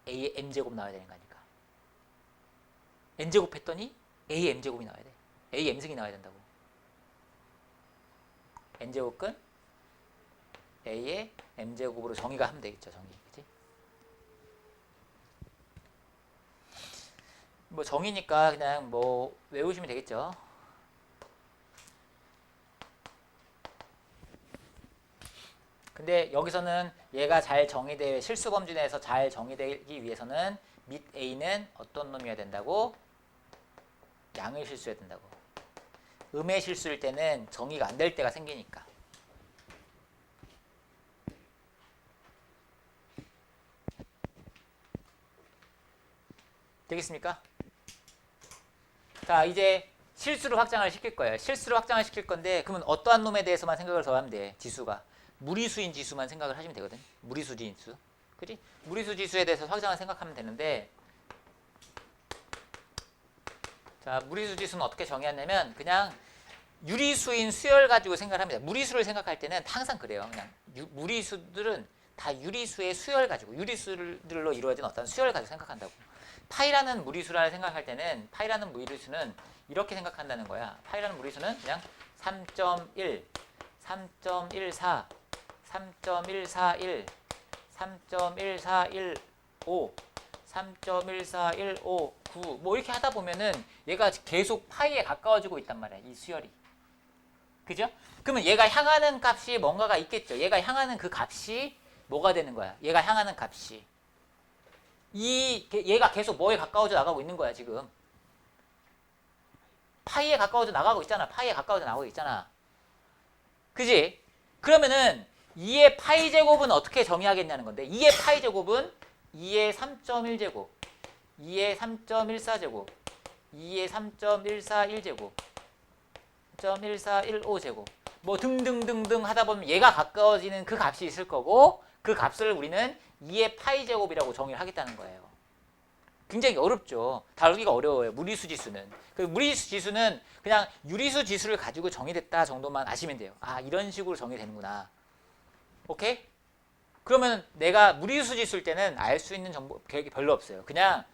S1: A의 m제곱 나와야 되는 거니까. n제곱 했더니 A의 m제곱이 나와야 돼. A의 m승이 나와야 된다고. n제곱은 A의 m제곱으로 정의가 하면 되겠죠. 정의. 그치? 뭐 정의니까 그냥 뭐 외우시면 되겠죠. 근데 여기서는 얘가 잘 정의되어 실수범주 내에서 잘 정의되기 위해서는 밑 A는 어떤 놈이어야 된다고? 양의 실수여야 된다고. 음의 실수일 때는 정의가 안 될 때가 생기니까. 되겠습니까? 자, 이제 실수를 확장을 시킬 거예요. 실수를 확장을 시킬 건데 그러면 어떠한 놈에 대해서만 생각을 더 하면 돼. 지수가. 무리수인 지수만 생각을 하시면 되거든. 무리수 지수. 그지? 무리수 지수에 대해서 확장을 생각하면 되는데 자, 무리수 지수는 어떻게 정의하냐면 그냥 유리수인 수열 가지고 생각을 합니다. 무리수를 생각할 때는 항상 그래요. 그냥 무리수들은 다 유리수의 수열 가지고 유리수들로 이루어진 어떤 수열 가지고 생각한다고. 파이라는 무리수를 생각할 때는 파이라는 무리수는 이렇게 생각한다는 거야. 파이라는 무리수는 그냥 3.1, 3.14, 3.141, 3.1415, 3.14159 뭐 이렇게 하다 보면은 얘가 계속 파이에 가까워지고 있단 말이야. 이 수열이. 그죠? 그러면 얘가 향하는 값이 뭔가가 있겠죠. 얘가 향하는 그 값이 뭐가 되는 거야? 얘가 향하는 값이 얘가 계속 뭐에 가까워져 나가고 있는 거야, 지금. 파이에 가까워져 나가고 있잖아. 파이에 가까워져 나가고 있잖아. 그지? 그러면은 2의 파이 제곱은 어떻게 정의하겠냐는 건데 2의 파이 제곱은 2의 3.1제곱 2의 3.14제곱 2의 3.141제곱 3.1415제곱 뭐 등등등등 하다 보면 얘가 가까워지는 그 값이 있을 거고 그 값을 우리는 2의 파이 제곱이라고 정의를 하겠다는 거예요. 굉장히 어렵죠. 다루기가 어려워요. 무리수 지수는. 그 무리수 지수는 그냥 유리수 지수를 가지고 정의됐다 정도만 아시면 돼요. 아, 이런 식으로 정의되는구나. 오케이? 그러면 내가 무리수 지수일 때는 알 수 있는 정보 별로 없어요. 그냥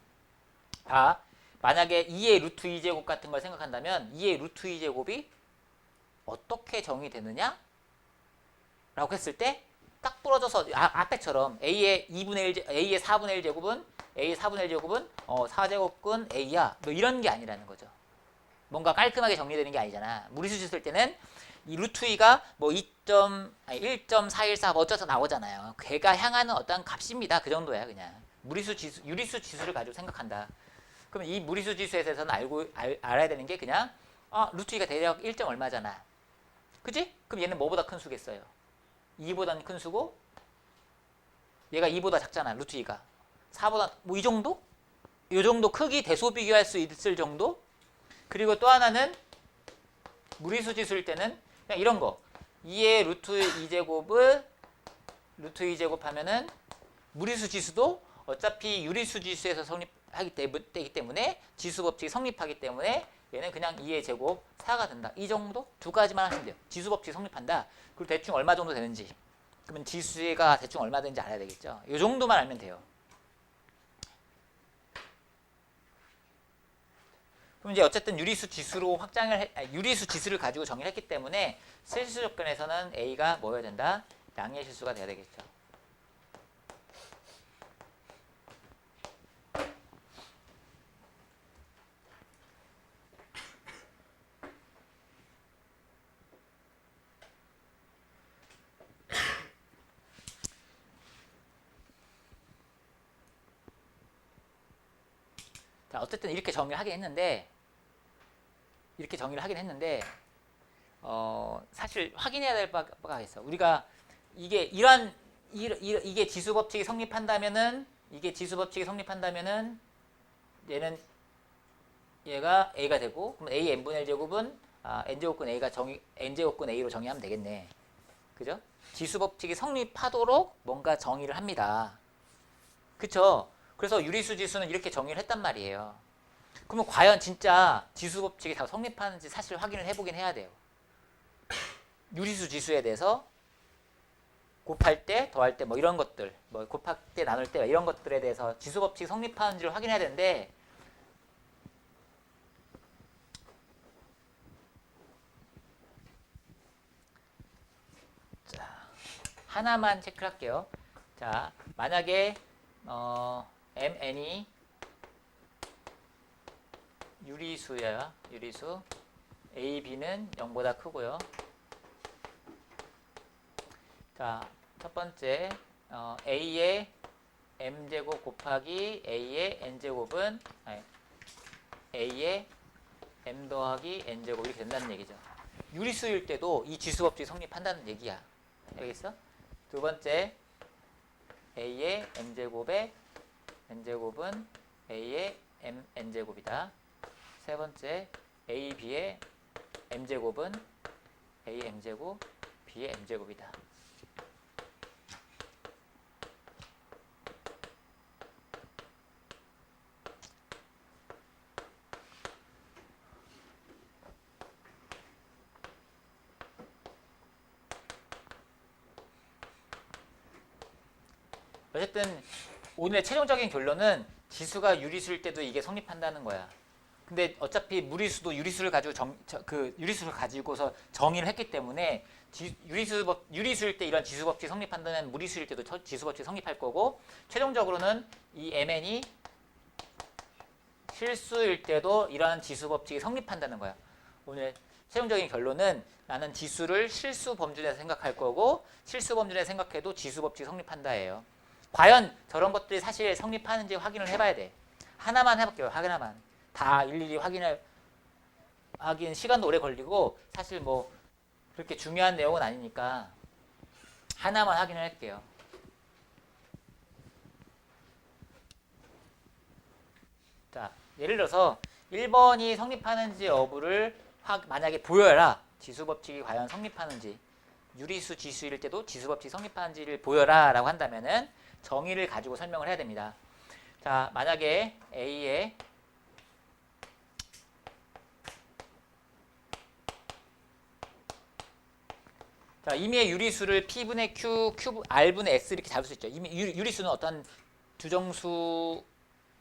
S1: 만약에 2의 루트 2제곱 같은 걸 생각한다면 2의 루트 2제곱이 어떻게 정의되느냐? 라고 했을 때 딱 부러져서 앞에처럼 A의 2분의 1, A의 4분의 1 제곱은 A의 4분의 1 제곱은 4제곱근 A야. 뭐 이런 게 아니라는 거죠. 뭔가 깔끔하게 정리되는 게 아니잖아. 무리수 지수 쓸 때는 이 루트 2가 뭐 1.414 뭐 어쩌서 나오잖아요. 걔가 향하는 어떤 값입니다. 그 정도야 그냥. 무리수 지수, 유리수 지수를 가지고 생각한다. 그럼 이 무리수 지수에 대해서는 알아야 되는 게 그냥 루트 2가 대략 1. 얼마잖아. 그지? 그럼 얘는 뭐보다 큰 수겠어요? 2보다는 큰 수고 얘가 2보다 작잖아. 루트 2가. 4보다 뭐 이 정도? 이 정도 크기 대소 비교할 수 있을 정도? 그리고 또 하나는 무리수 지수일 때는 그냥 이런 거. 2의 루트 2제곱을 루트 2제곱 하면은 무리수 지수도 어차피 유리수 지수에서 성립하기 때문에 지수 법칙이 성립하기 때문에 얘는 그냥 2의 제곱 4가 된다. 이 정도? 두 가지만 하시면 돼요. 지수 법칙이 성립한다. 그리고 대충 얼마 정도 되는지. 그러면 지수가 대충 얼마 되는지 알아야 되겠죠. 이 정도만 알면 돼요. 그럼 이제 어쨌든 유리수 지수로 유리수 지수를 가지고 정의를 했기 때문에 실수 조건에서는 A가 뭐여야 된다? 양의 실수가 돼야 되겠죠. 자, 어쨌든 이렇게 정리를 하긴 했는데 사실 확인해야 될 바가 있어. 우리가 이게 이게 지수 법칙이 성립한다면은 얘가 A가 되고 그럼 A n분의 1 제곱은 n제곱근 A가 n제곱근 A로 정의하면 되겠네. 그죠? 지수 법칙이 성립하도록 뭔가 정의를 합니다. 그쵸? 그래서 유리수 지수는 이렇게 정의를 했단 말이에요. 그러면 과연 진짜 지수 법칙이 다 성립하는지 사실 확인을 해보긴 해야 돼요. 유리수 지수에 대해서 곱할 때, 더할 때 뭐 이런 것들, 뭐 곱할 때, 나눌 때 이런 것들에 대해서 지수 법칙이 성립하는지를 확인해야 되는데 자, 하나만 체크를 할게요. 자, 만약에 MN이 유리수야. 유리수. A, B는 0보다 크고요. 자, 첫 번째 A의 M제곱 곱하기 A의 N제곱은 A의 M 더하기 N제곱 이렇게 된다는 얘기죠. 유리수일 때도 이 지수법칙이 성립한다는 얘기야. 알겠어? 두 번째 A의 M제곱의 N제곱은 A의 M N제곱이다. 세 번째 A, B의 M제곱은 A M제곱, B의 M제곱이다. 어쨌든 오늘의 최종적인 결론은 지수가 유리수일 때도 이게 성립한다는 거야. 근데 어차피 무리수도 유리수를 가지고서 정의를 했기 때문에 유리수일 때 이런 지수법칙이 성립한다면 무리수일 때도 지수법칙이 성립할 거고 최종적으로는 이 MN이 실수일 때도 이러한 지수법칙이 성립한다는 거야. 오늘 최종적인 결론은 나는 지수를 실수 범준에서 생각할 거고 실수 범준에서 생각해도 지수법칙이 성립한다예요. 과연 저런 것들이 사실 성립하는지 확인을 해봐야 돼. 하나만 해볼게요. 하나만. 다 일일이 하긴 시간도 오래 걸리고 사실 뭐 그렇게 중요한 내용은 아니니까 하나만 확인을 할게요. 자, 예를 들어서 1번이 성립하는지 여부를 만약에 보여라. 지수법칙이 과연 성립하는지 유리수 지수일 때도 지수법칙이 성립하는지를 보여라 라고 한다면은 정의를 가지고 설명을 해야 됩니다. 자, 만약에 A의 자, 임의의 유리수를 P분의 Q, R분의 S 이렇게 잡을 수 있죠. 이미 유리수는 어떤 두정수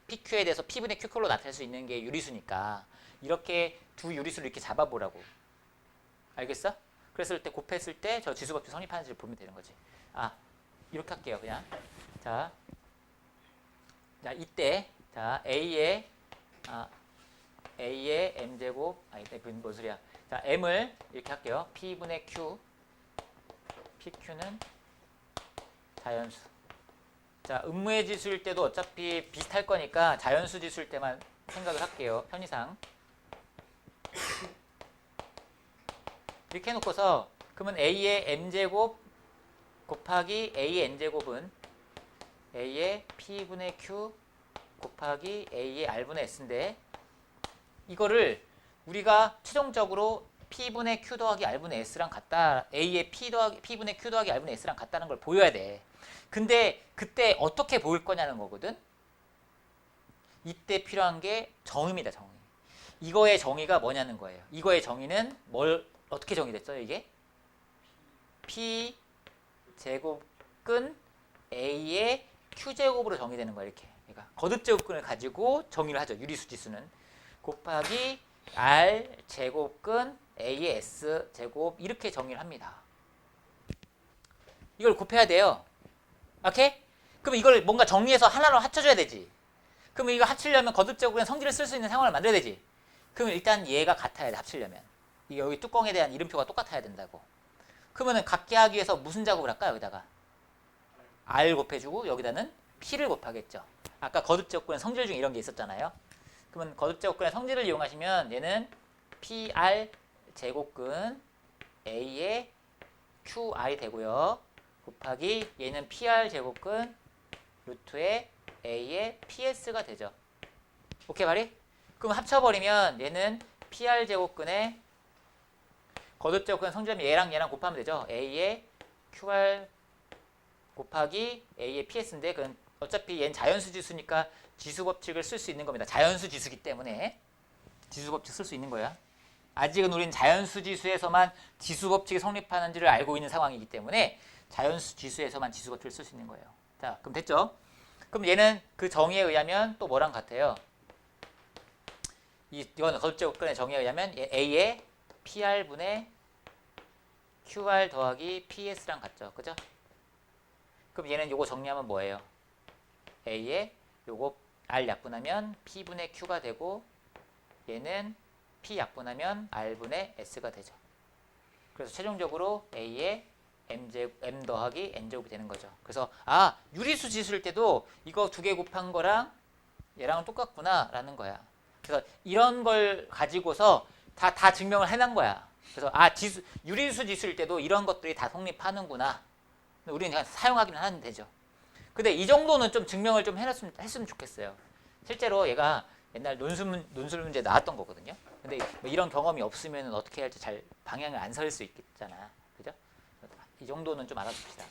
S1: PQ에 대해서 P분의 Q컬로 나타낼 수 있는 게 유리수니까 이렇게 두 유리수를 이렇게 잡아보라고. 알겠어? 그랬을 때 곱했을 때 저 지수법칙 성립하는지를 보면 되는 거지. 이렇게 할게요. 그냥 자, 이때 자 A의 m제곱 이때 뭔 소리야? 자 m을 이렇게 할게요. P분의 Q, PQ는 자연수. 자 음무의 지수일 때도 어차피 비슷할 거니까 자연수 지수일 때만 생각을 할게요. 편의상 이렇게 해놓고서 그러면 A의 m제곱 곱하기 A의 n제곱은 A의 P분의 Q 곱하기 A의 R분의 S인데 이거를 우리가 최종적으로 P분의 Q 더하기 R분의 S랑 같다. A의 P분의 Q 더하기 R분의 S랑 같다는 걸 보여야 돼. 근데 그때 어떻게 보일 거냐는 거거든. 이때 필요한 게 정의입니다. 정의. 이거의 정의가 뭐냐는 거예요. 이거의 정의는 어떻게 정의됐어요? 이게 P 제곱근 A의 Q제곱으로 정의되는 거야. 이렇게 그러니까 거듭제곱근을 가지고 정의를 하죠. 유리수지수는 곱하기 R 제곱근 A의 S 제곱 이렇게 정의를 합니다. 이걸 곱해야 돼요. 오케이? 그럼 이걸 뭔가 정리해서 하나로 합쳐줘야 되지. 그럼 이거 합치려면 거듭제곱근 성질을 쓸 수 있는 상황을 만들어야 되지. 그럼 일단 얘가 같아야 돼. 합치려면 이게 여기 뚜껑에 대한 이름표가 똑같아야 된다고. 그러면은 같게 하기 위해서 무슨 작업을 할까요? 여기다가 R 곱해주고 여기다는 P를 곱하겠죠. 아까 거듭제곱근의 성질 중에 이런 게 있었잖아요. 그러면 거듭제곱근의 성질을 이용하시면 얘는 PR 제곱근 A의 QR이 되고요. 곱하기 얘는 PR 제곱근 루트의 A의 PS가 되죠. 오케이 말이? 그럼 합쳐버리면 얘는 PR 제곱근의 거듭제곱근 성질하면 얘랑 곱하면 되죠. A의 QR 곱하기 A의 PS인데 그건 어차피 얘는 자연수 지수니까 지수 법칙을 쓸 수 있는 겁니다. 자연수 지수기 때문에 지수 법칙 쓸 수 있는 거야. 아직은 우리는 자연수 지수에서만 지수 법칙이 성립하는지를 알고 있는 상황이기 때문에 자연수 지수에서만 지수 법칙을 쓸 수 있는 거예요. 자, 그럼 됐죠? 그럼 얘는 그 정의에 의하면 또 뭐랑 같아요? 이건 거듭제곱근의 정의에 의하면 A의 PR분의 QR 더하기 PS랑 같죠. 그죠? 그럼 얘는 요거 정리하면 뭐예요? A의 요거 R 약분하면 P분의 Q가 되고 얘는 P 약분하면 R분의 S가 되죠. 그래서 최종적으로 A의 M 더하기 N제곱이 되는 거죠. 그래서 유리수 지수일 때도 이거 두 개 곱한 거랑 얘랑은 똑같구나 라는 거야. 그래서 이런 걸 가지고서 다 증명을 해낸 거야. 그래서 유리수 지수일 때도 이런 것들이 다 성립하는구나. 우리는 그냥 사용하기는 하면 되죠. 근데 이 정도는 좀 증명을 좀 했으면 좋겠어요. 실제로 얘가 옛날 논술 문제 나왔던 거거든요. 근데 뭐 이런 경험이 없으면 어떻게 할지 잘 방향을 안 설 수 있겠잖아. 그죠? 이 정도는 좀 알아둡시다.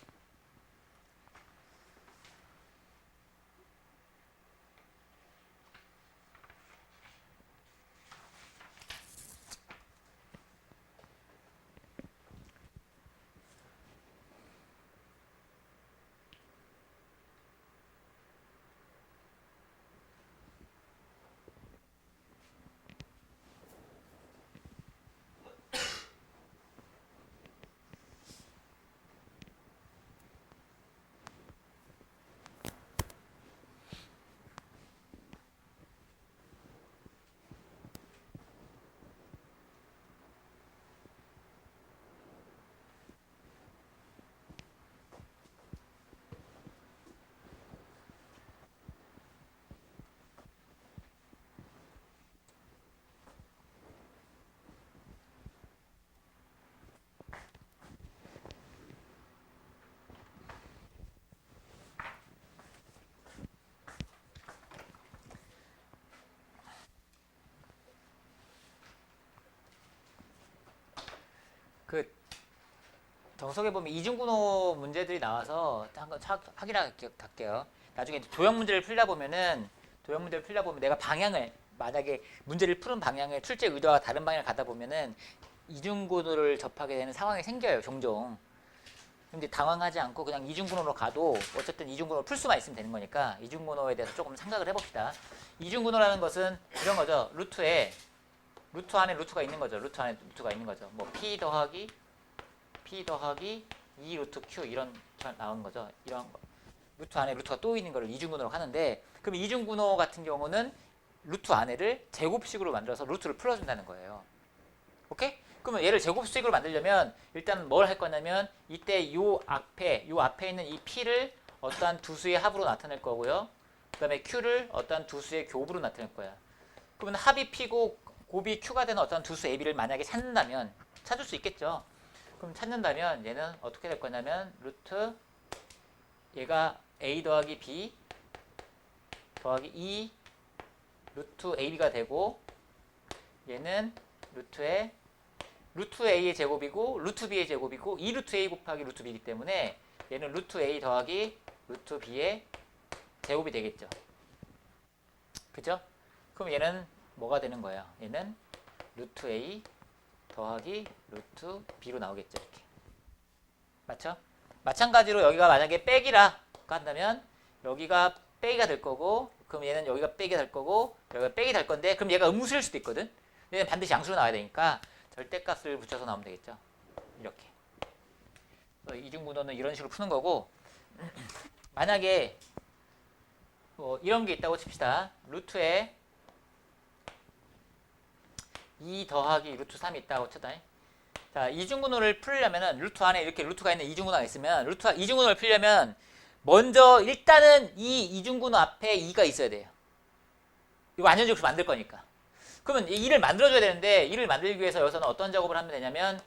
S1: 그 정석에 보면 이중분호 문제들이 나와서 한번 확인할게요. 나중에 도형 문제를 풀다 보면 내가 방향을 만약에 문제를 푸는 방향을 출제 의도와 다른 방향을 가다 보면은 이중분호를 접하게 되는 상황이 생겨요. 종종. 근데 당황하지 않고 그냥 이중분호로 가도 어쨌든 이중분호를 풀 수만 있으면 되는 거니까 이중분호에 대해서 조금 생각을 해봅시다. 이중분호라는 것은 이런 거죠. 루트 안에 루트가 있는 거죠. 루트 안에 루트가 있는 거죠. 뭐 P 더하기 2 루트 q 이런 나온 거죠. 이런 거. 루트 안에 루트가 또 있는 거를 이중근호라고 하는데, 그럼 이중근호 같은 경우는 루트 안에를 제곱식으로 만들어서 루트를 풀어준다는 거예요. 오케이? 그러면 얘를 제곱식으로 만들려면 일단 뭘 할 거냐면 이때 요 앞에 있는 이 p를 어떠한 두 수의 합으로 나타낼 거고요. 그 다음에 q를 어떠한 두 수의 곱으로 나타낼 거야. 그러면 합이 p고 곱이 q가 되는 어떤 두 수 ab를 만약에 찾는다면, 찾을 수 있겠죠. 그럼 찾는다면 얘는 어떻게 될 거냐면 루트 얘가 a 더하기 b 더하기 2 루트 ab가 되고, 얘는 루트 a의 제곱이고 루트 b의 제곱이고 2 루트 a 곱하기 루트 b이기 때문에 얘는 루트 a 더하기 루트 b의 제곱이 되겠죠. 그죠? 그럼 얘는 뭐가 되는 거예요? 얘는 루트 a 더하기 루트 b로 나오겠죠. 이렇게. 맞죠? 마찬가지로 여기가 만약에 백이라 한다면 여기가 빼기가 될 거고, 그럼 얘는 여기가 빼기가 될 거고 여기가 빼기 될 건데, 그럼 얘가 음수일 수도 있거든. 얘는 반드시 양수로 나와야 되니까 절대값을 붙여서 나오면 되겠죠. 이렇게. 이중분호는 이런 식으로 푸는 거고, 만약에 뭐 이런 게 있다고 칩시다. 루트에 2 더하기 루트 3이 있다고 쳤다. 자, 이중분호를 풀려면은 루트 안에 이렇게 루트가 있는 이중분호가 있으면 이중분호를 풀려면 먼저 일단은 이 이중분호 앞에 2가 있어야 돼요. 이거 안전적으로 만들 거니까. 그러면 2를 만들어줘야 되는데 2를 만들기 위해서 여기서는 어떤 작업을 하면 되냐면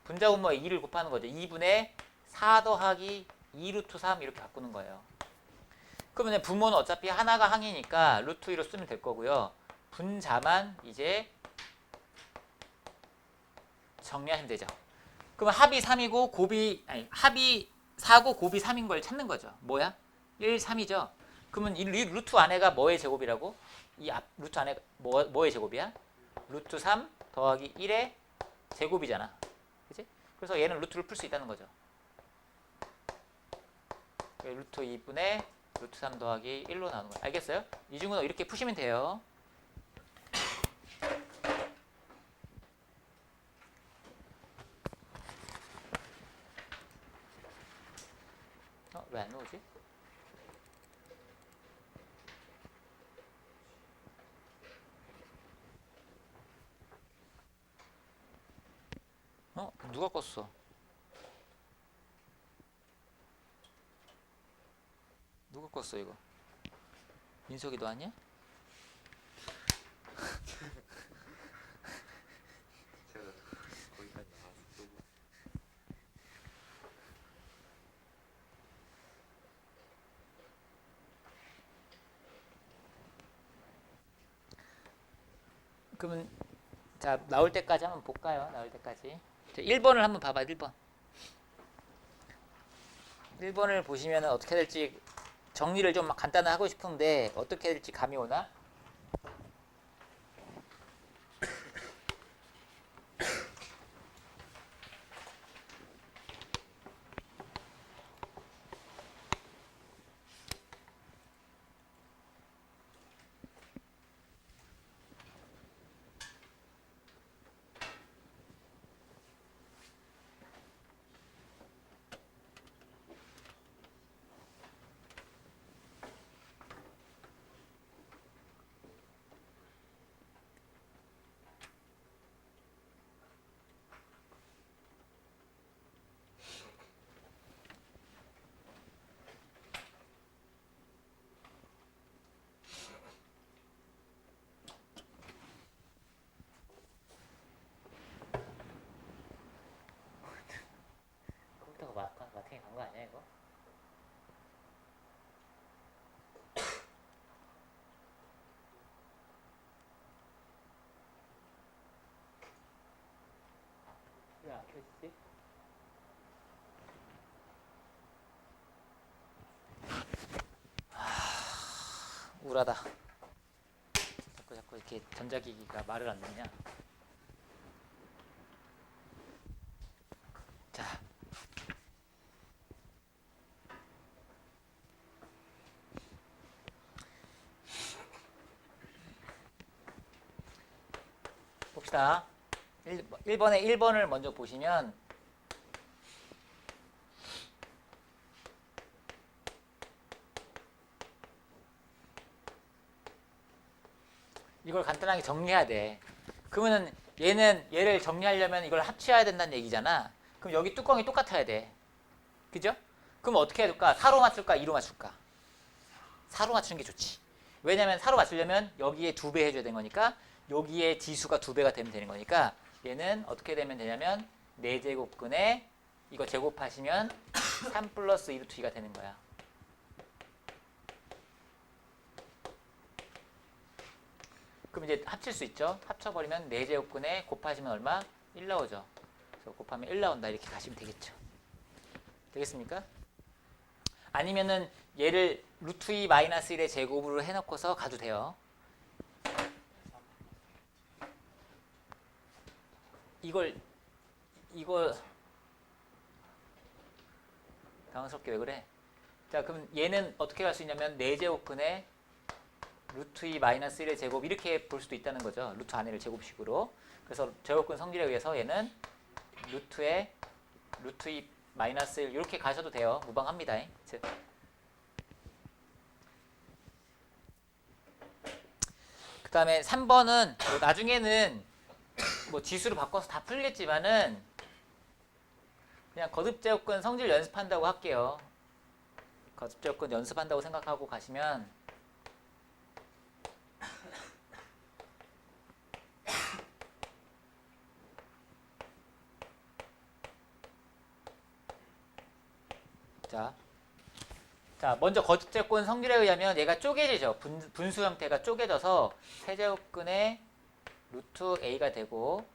S1: 분자분모에 2를 곱하는 거죠. 2분의 4 더하기 2 루트 3 이렇게 바꾸는 거예요. 그러면 분모는 어차피 하나가 항이니까 루트 2로 쓰면 될 거고요. 분자만 이제 정리하시면 되죠. 그러면 합이 3이고 합이 4고 곱이 3인 걸 찾는 거죠. 뭐야? 1, 3이죠. 그러면 이 루트 안에가 뭐의 제곱이라고? 이 루트 안에 뭐의 제곱이야? 루트 3 더하기 1의 제곱이잖아. 그치? 그래서 얘는 루트를 풀 수 있다는 거죠. 루트 2분의 루트 3 더하기 1로 나오는 거야. 알겠어요? 이중은 이렇게 푸시면 돼요. 왜 안 나오지? 누가 껐어? 누가 껐어 이거? 민석이도 아니야?
S2: 제가 거기까지 나가서
S1: 그러면 자, 나올 때까지 한번 볼까요? 나올 때까지. 1번을 한번 봐봐. 1번. 1번을 보시면 어떻게 될지 정리를 좀 간단히 하고 싶은데 어떻게 될지 감이 오나? 컴퓨터가 마탱이 간 거 아니야 이거? 왜 안 켜지지? 우울하다. 자꾸 이렇게 전자기기가 말을 안 듣냐? 자, 봅시다. 1번에 1번을 먼저 보시면 이걸 간단하게 정리해야 돼. 그러면은 얘를 정리하려면 이걸 합쳐야 된다는 얘기잖아. 그럼 여기 뚜껑이 똑같아야 돼. 그죠? 그럼 어떻게 해야 될까? 4로 맞출까? 2로 맞출까? 4로 맞추는 게 좋지. 왜냐면 4로 맞추려면 여기에 2배 해줘야 되는 거니까 여기에 지수가 2배가 되면 되는 거니까 얘는 어떻게 되면 되냐면 4제곱근에 이거 제곱하시면 3 플러스 2루트 2가 되는 거야. 그럼 이제 합칠 수 있죠. 합쳐버리면 4제곱근에 곱하시면 얼마? 1 나오죠. 그래서 곱하면 1 나온다. 이렇게 가시면 되겠죠. 되겠습니까? 아니면은 얘를 루트 2 마이너스 1의 제곱으로 해놓고서 가도 돼요. 이거 당황스럽게 왜 그래? 자, 그럼 얘는 어떻게 갈 수 있냐면 4제곱근에 루트 2 마이너스 1의 제곱 이렇게 볼 수도 있다는 거죠. 루트 안에를 제곱식으로. 그래서 제곱근 성질에 의해서 얘는 루트 2 마이너스 1 이렇게 가셔도 돼요. 무방합니다. 그 다음에 3번은 뭐 나중에는 뭐 지수로 바꿔서 다 풀겠지만은 그냥 거듭제곱근 성질 연습한다고 할게요. 거듭제곱근 연습한다고 생각하고 가시면 자, 먼저 거듭제곱근 성질에 의하면 얘가 쪼개지죠. 분수 형태가 쪼개져서 세제곱근의 루트 a가 되고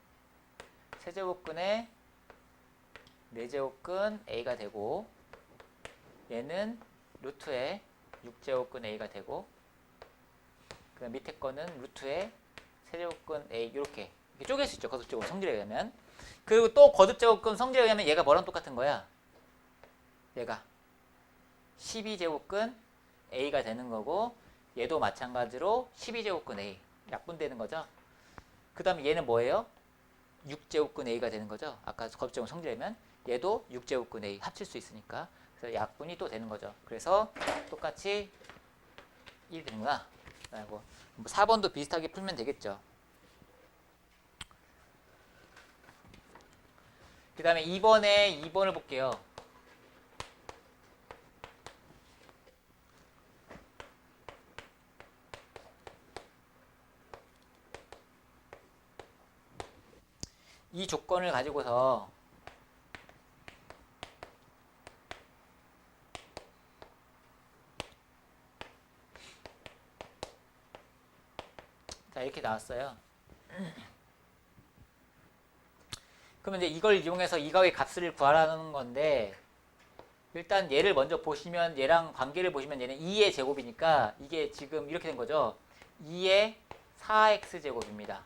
S1: 세제곱근의 4제곱근 a가 되고 얘는 루트의 6제곱근 a가 되고 그 밑에 거는 루트의 세제곱근 a 이렇게 쪼갤 수 있죠. 거듭제곱근 성질에 의하면. 그리고 또 거듭제곱근 성질에 의하면 얘가 뭐랑 똑같은 거야? 얘가 12제곱근 a가 되는 거고 얘도 마찬가지로 12제곱근 a 약분되는 거죠. 그 다음에 얘는 뭐예요? 6제곱근 a가 되는 거죠. 아까 거듭제곱근 성질이면 얘도 6제곱근 a 합칠 수 있으니까 그래서 약분이 또 되는 거죠. 그래서 똑같이 1이 되는구나. 그리고 4번도 비슷하게 풀면 되겠죠. 그 다음에 2번을 볼게요. 이 조건을 가지고서 자 이렇게 나왔어요. 그러면 이제 이걸 이용해서 이거의 값을 구하라는 건데 일단 얘를 먼저 보시면 얘랑 관계를 보시면 얘는 2의 제곱이니까 이게 지금 이렇게 된 거죠. 2의 4x 제곱입니다.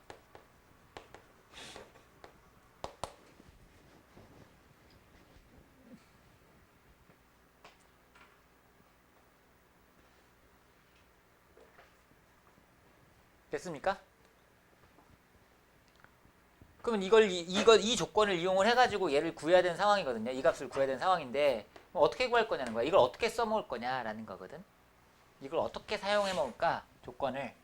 S1: 됐습니까? 그러면 이 조건을 이용을 해가지고 얘를 구해야 되는 상황이거든요. 이 값을 구해야 되는 상황인데 어떻게 구할 거냐는 거야. 이걸 어떻게 써먹을 거냐라는 거거든. 이걸 어떻게 사용해 먹을까? 조건을.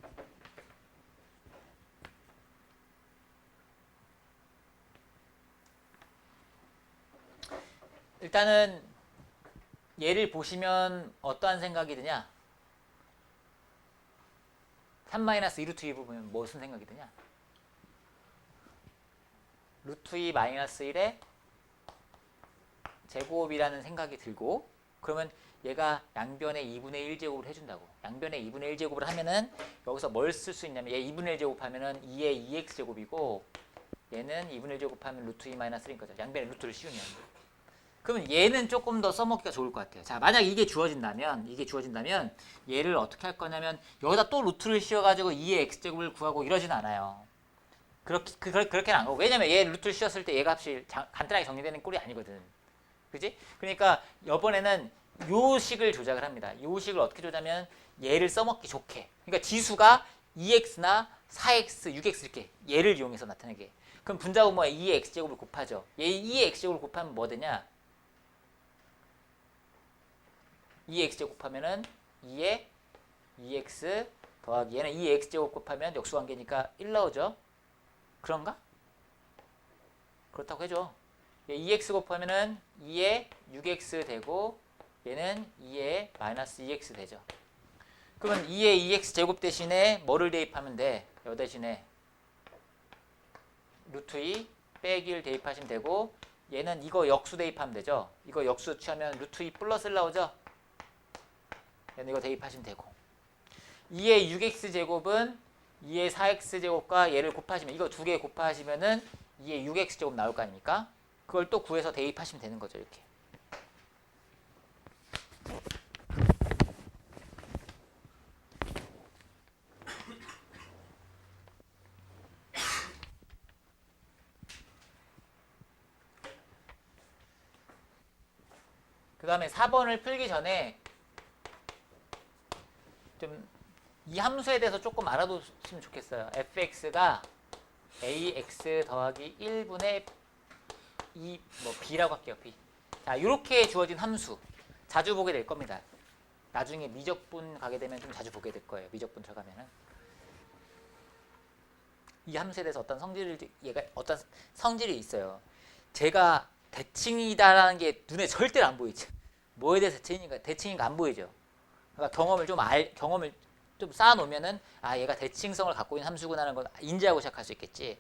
S1: 일단은 얘를 보시면 어떠한 생각이 드냐? 3-2루트 2 보면 무슨 생각이 드냐? 루트 2 마이너스 1의 제곱이라는 생각이 들고 그러면 얘가 양변에 2분의 1제곱을 해준다고. 양변에 2분의 1제곱을 하면은 여기서 뭘 쓸 수 있냐면 얘 2분의 1제곱 하면은 2의 2x제곱이고 얘는 2분의 1제곱 하면 루트 2 마이너스 1인 거죠. 양변에 루트를 씌우면. 그러면 얘는 조금 더 써먹기가 좋을 것 같아요. 자, 만약 이게 주어진다면 얘를 어떻게 할 거냐면 여기다 또 루트를 씌워가지고 2의 x제곱을 구하고 이러진 않아요. 그렇게는 안 가고. 왜냐면 얘 루트를 씌웠을 때 얘 값이 간단하게 정리되는 꼴이 아니거든. 그지? 그러니까 이번에는 요 식을 조작을 합니다. 요 식을 어떻게 조작하면 얘를 써먹기 좋게. 그러니까 지수가 2x나 4x, 6x 이렇게 얘를 이용해서 나타내게. 그럼 분자고 뭐야? 2의 x제곱을 곱하죠. 얘 2의 x제곱을 곱하면 뭐 되냐? 2의 x제곱 곱하면은 2의 2x 더하기 얘는 2x제곱 곱하면 역수관계니까 1 나오죠. 그런가? 그렇다고 해줘. 2x 곱하면은 2에 6x 되고 얘는 2에 마이너스 2x 되죠. 그러면 2에 2x 제곱 대신에 뭐를 대입하면 돼? 여 대신에 루트 2 빼기 1 대입하시면 되고 얘는 이거 역수 대입하면 되죠. 이거 역수 취하면 루트 2 플러스 1 나오죠. 얘는 이거 대입하시면 되고 2의 6x 제곱은 2의 4x 제곱과 얘를 곱하시면 이거 두 개 곱하시면은 2의 6x 제곱 나올 거 아닙니까? 그걸 또 구해서 대입하시면 되는 거죠. 이렇게. 그 다음에 4번을 풀기 전에 좀 이 함수에 대해서 조금 알아두시면 좋겠어요. fx가 ax 더하기 1분의 2, 뭐 b라고 할게요. b. 자, 이렇게 주어진 함수 자주 보게 될 겁니다. 나중에 미적분 가게 되면 좀 자주 보게 될 거예요. 미적분 들어가면은 이 함수에 대해서 얘가 어떤 성질이 있어요. 제가 대칭이다라는 게 눈에 절대로 안 보이죠. 뭐에 대해서 대칭인가 안 보이죠. 그러니까 경험을 좀 쌓아놓으면은 아 얘가 대칭성을 갖고 있는 함수구나라는 걸 인지하고 시작할 수 있겠지.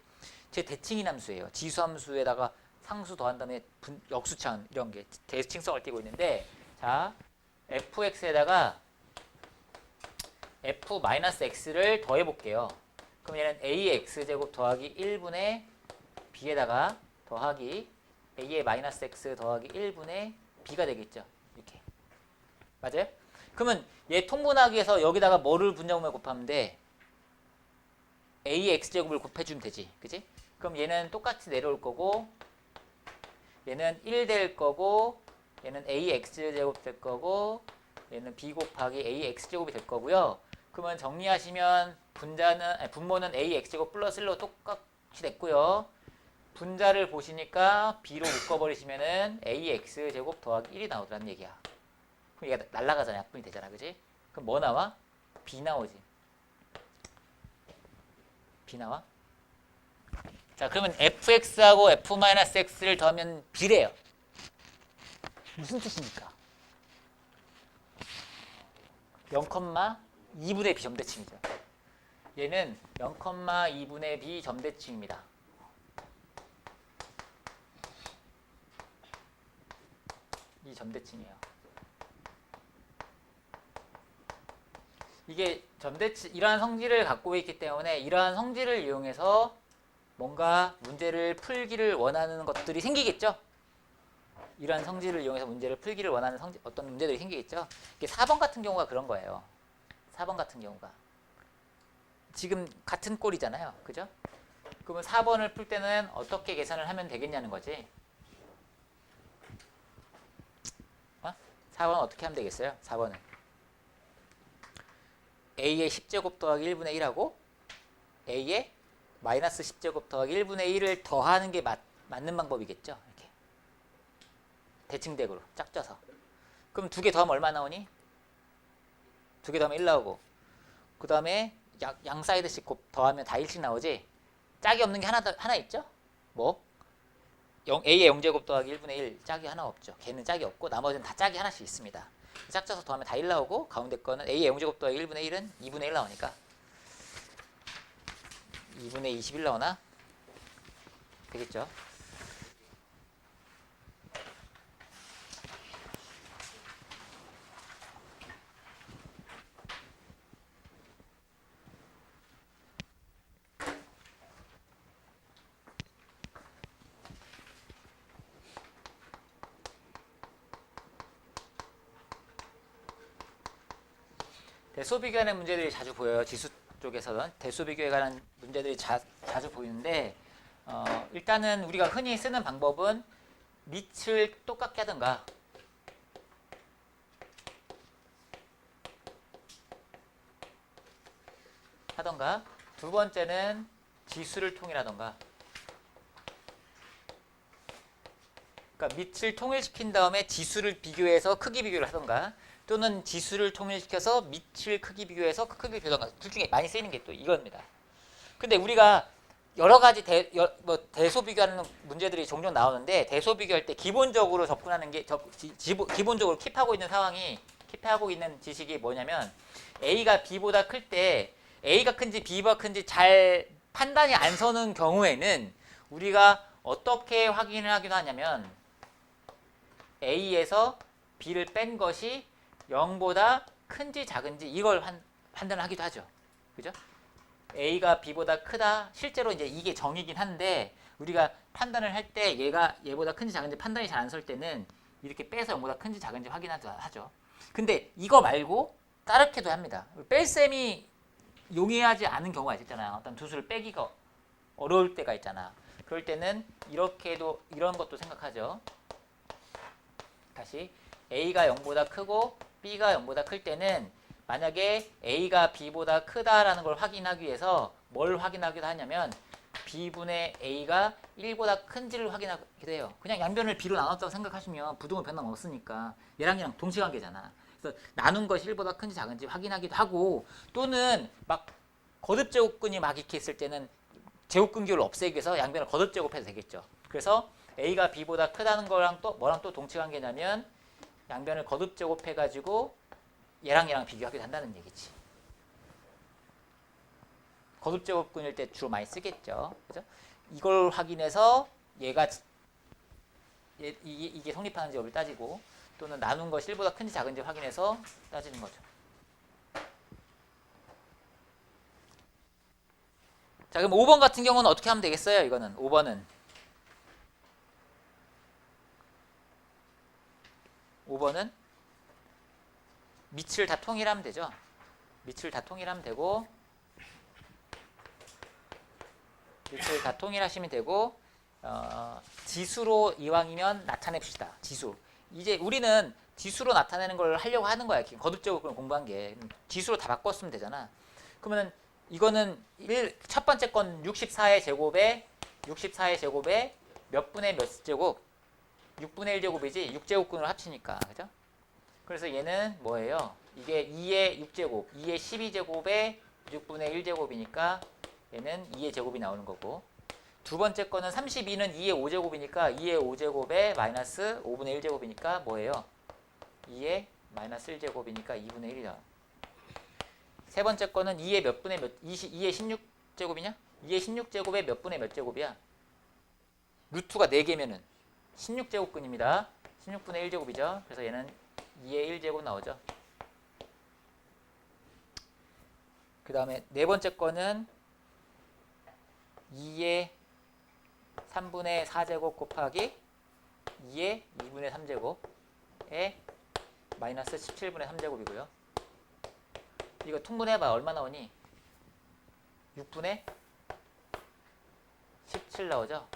S1: 제 대칭인 함수예요. 지수함수에다가 상수 더한 다음에 역수찬 이런 게 대칭성을 띠고 있는데 자 fx에다가 f-x를 더해 볼게요. 그럼 얘는 ax제곱 더하기 1분의 b에다가 더하기 a의 마이너스 x 더하기 1분의 b가 되겠죠. 이렇게. 맞아요? 그러면 얘 통분하기 위해서 여기다가 뭐를 분자분해 곱하면 돼? ax제곱을 곱해주면 되지. 그지? 그럼 얘는 똑같이 내려올 거고 얘는 1 될 거고 얘는 ax제곱 될 거고 얘는 b 곱하기 ax제곱이 될 거고요. 그러면 정리하시면 분모는 ax제곱 플러스 1로 똑같이 됐고요. 분자를 보시니까 b로 묶어버리시면은 ax제곱 더하기 1이 나오더라는 얘기야. 그럼 얘가 날아가잖아. 약분이 되잖아. 그지? 그럼 뭐 나와? b 나오지. b 나와? 자, 그러면 fx하고 f-x를 더하면 b래요. 무슨 뜻입니까? 0,2분의 b 점대칭이죠. 얘는 0,2분의 b 점대칭입니다. 이 점대칭이에요. 이게 이러한 성질을 갖고 있기 때문에 이러한 성질을 이용해서 뭔가 문제를 풀기를 원하는 것들이 생기겠죠? 이러한 성질을 이용해서 문제를 풀기를 원하는 어떤 문제들이 생기겠죠? 이게 4번 같은 경우가 그런 거예요. 4번 같은 경우가. 지금 같은 꼴이잖아요. 그죠? 그러면 4번을 풀 때는 어떻게 계산을 하면 되겠냐는 거지. 4번은 어떻게 하면 되겠어요? 4번은. a의 10제곱 더하기 1분의 1하고 a의 마이너스 10제곱 더하기 1분의 1을 더하는 게 맞는 방법이겠죠. 이렇게. 대칭대구로 짝져서. 그럼 두 개 더하면 얼마 나오니? 두 개 더하면 1 나오고 그 다음에 양 사이드씩 더하면 다 1씩 나오지. 짝이 없는 게 하나 있죠? 뭐? a의 0제곱 더하기 1분의 1 짝이 하나 없죠. 걔는 짝이 없고 나머지는 다 짝이 하나씩 있습니다. 짝져서 더하면 다 1 나오고 가운데 거는 a의 0제곱 더하기 1분의 1은 2분의 1 나오니까 2분의 21 나오나? 되겠죠? 대소 비교하는 문제들이 자주 보여요. 지수 쪽에서는 대소 비교에 관한 문제들이 자주 보이는데 일단은 우리가 흔히 쓰는 방법은 밑을 똑같게 하든가 두 번째는 지수를 통일하던가 그러니까 밑을 통일시킨 다음에 지수를 비교해서 크기 비교를 하던가 또는 지수를 통일시켜서 밑을 크기 비교해서 그 크기를 비교하는 것. 둘 중에 많이 쓰이는 게 또 이겁니다. 근데 우리가 여러 가지 대소 비교하는 문제들이 종종 나오는데 대소 비교할 때 기본적으로 접근하는 게 기본적으로 킵하고 있는 상황이 킵하고 있는 지식이 뭐냐면 A가 B보다 클 때 A가 큰지 B가 큰지 잘 판단이 안 서는 경우에는 우리가 어떻게 확인을 하기도 하냐면 A에서 B를 뺀 것이 0보다 큰지 작은지 이걸 판단을 하기도 하죠. 그죠? A가 B보다 크다. 실제로 이제 이게 정이긴 한데 우리가 판단을 할 때 얘가 얘보다 큰지 작은지 판단이 잘 안 설 때는 이렇게 빼서 0보다 큰지 작은지 확인하죠. 근데 이거 말고 다르게도 합니다. 뺄셈이 용이하지 않은 경우가 있잖아요. 어떤 두 수를 빼기가 어려울 때가 있잖아. 그럴 때는 이렇게도 이런 것도 생각하죠. 다시 A가 0보다 크고 B가 0보다 클 때는 만약에 A가 B보다 크다라는 걸 확인하기 위해서 뭘 확인하기도 하냐면 B분의 A가 1보다 큰지를 확인하기도 해요. 그냥 양변을 B로 나눴다고 생각하시면 부등호 변화 없으니까 얘랑 얘랑 동시관계잖아. 그래서 나눈 것이 1보다 큰지 작은지 확인하기도 하고 또는 막 거듭제곱근이 막 이렇게 있을 때는 제곱근교를 없애기 위해서 양변을 거듭제곱해도 되겠죠. 그래서 A가 B보다 크다는 거랑 또 뭐랑 또 동치관계냐면 양변을 거듭제곱해가지고 얘랑 얘랑 비교하기도 한다는 얘기지. 거듭제곱근일 때 주로 많이 쓰겠죠. 그죠? 이걸 확인해서 얘가 이게 성립하는지 여부를 따지고 또는 나눈 것이 1보다 큰지 작은지 확인해서 따지는 거죠. 자, 그럼 5번 같은 경우는 어떻게 하면 되겠어요? 이거는 5번은 밑을 다 통일하면 되죠. 밑을 다 통일하면 되고 밑을 다 통일하시면 되고 지수로 이왕이면 나타냅시다. 지수. 이제 우리는 지수로 나타내는 걸 하려고 하는 거야. 거듭제곱을 공부한 게. 지수로 다 바꿨으면 되잖아. 그러면 이거는 첫 번째 건 64의 제곱에 몇 분의 몇 제곱? 6분의 1제곱이지. 6제곱근을 합치니까. 그죠? 그래서 얘는 뭐예요? 이게 2의 6제곱, 2의 12제곱에 6분의 1제곱이니까 얘는 2의 제곱이 나오는 거고 두 번째 거는 32는 2의 5제곱이니까 2의 5제곱에 마이너스 5분의 1제곱이니까 뭐예요? 2의 마이너스 1제곱이니까 2분의 1이다. 세 번째 거는 2의 몇 분의 몇, 2의 16제곱이냐? 2의 16제곱에 몇 분의 몇 제곱이야? 루트가 4개면은 16제곱근입니다. 16분의 1제곱이죠. 그래서 얘는 2의 1제곱 나오죠. 그 다음에 네 번째 거는 2의 3분의 4제곱 곱하기 2의 2분의 3제곱에 마이너스 17분의 3제곱이고요. 이거 통분해봐. 얼마 나오니? 6분의 17 나오죠?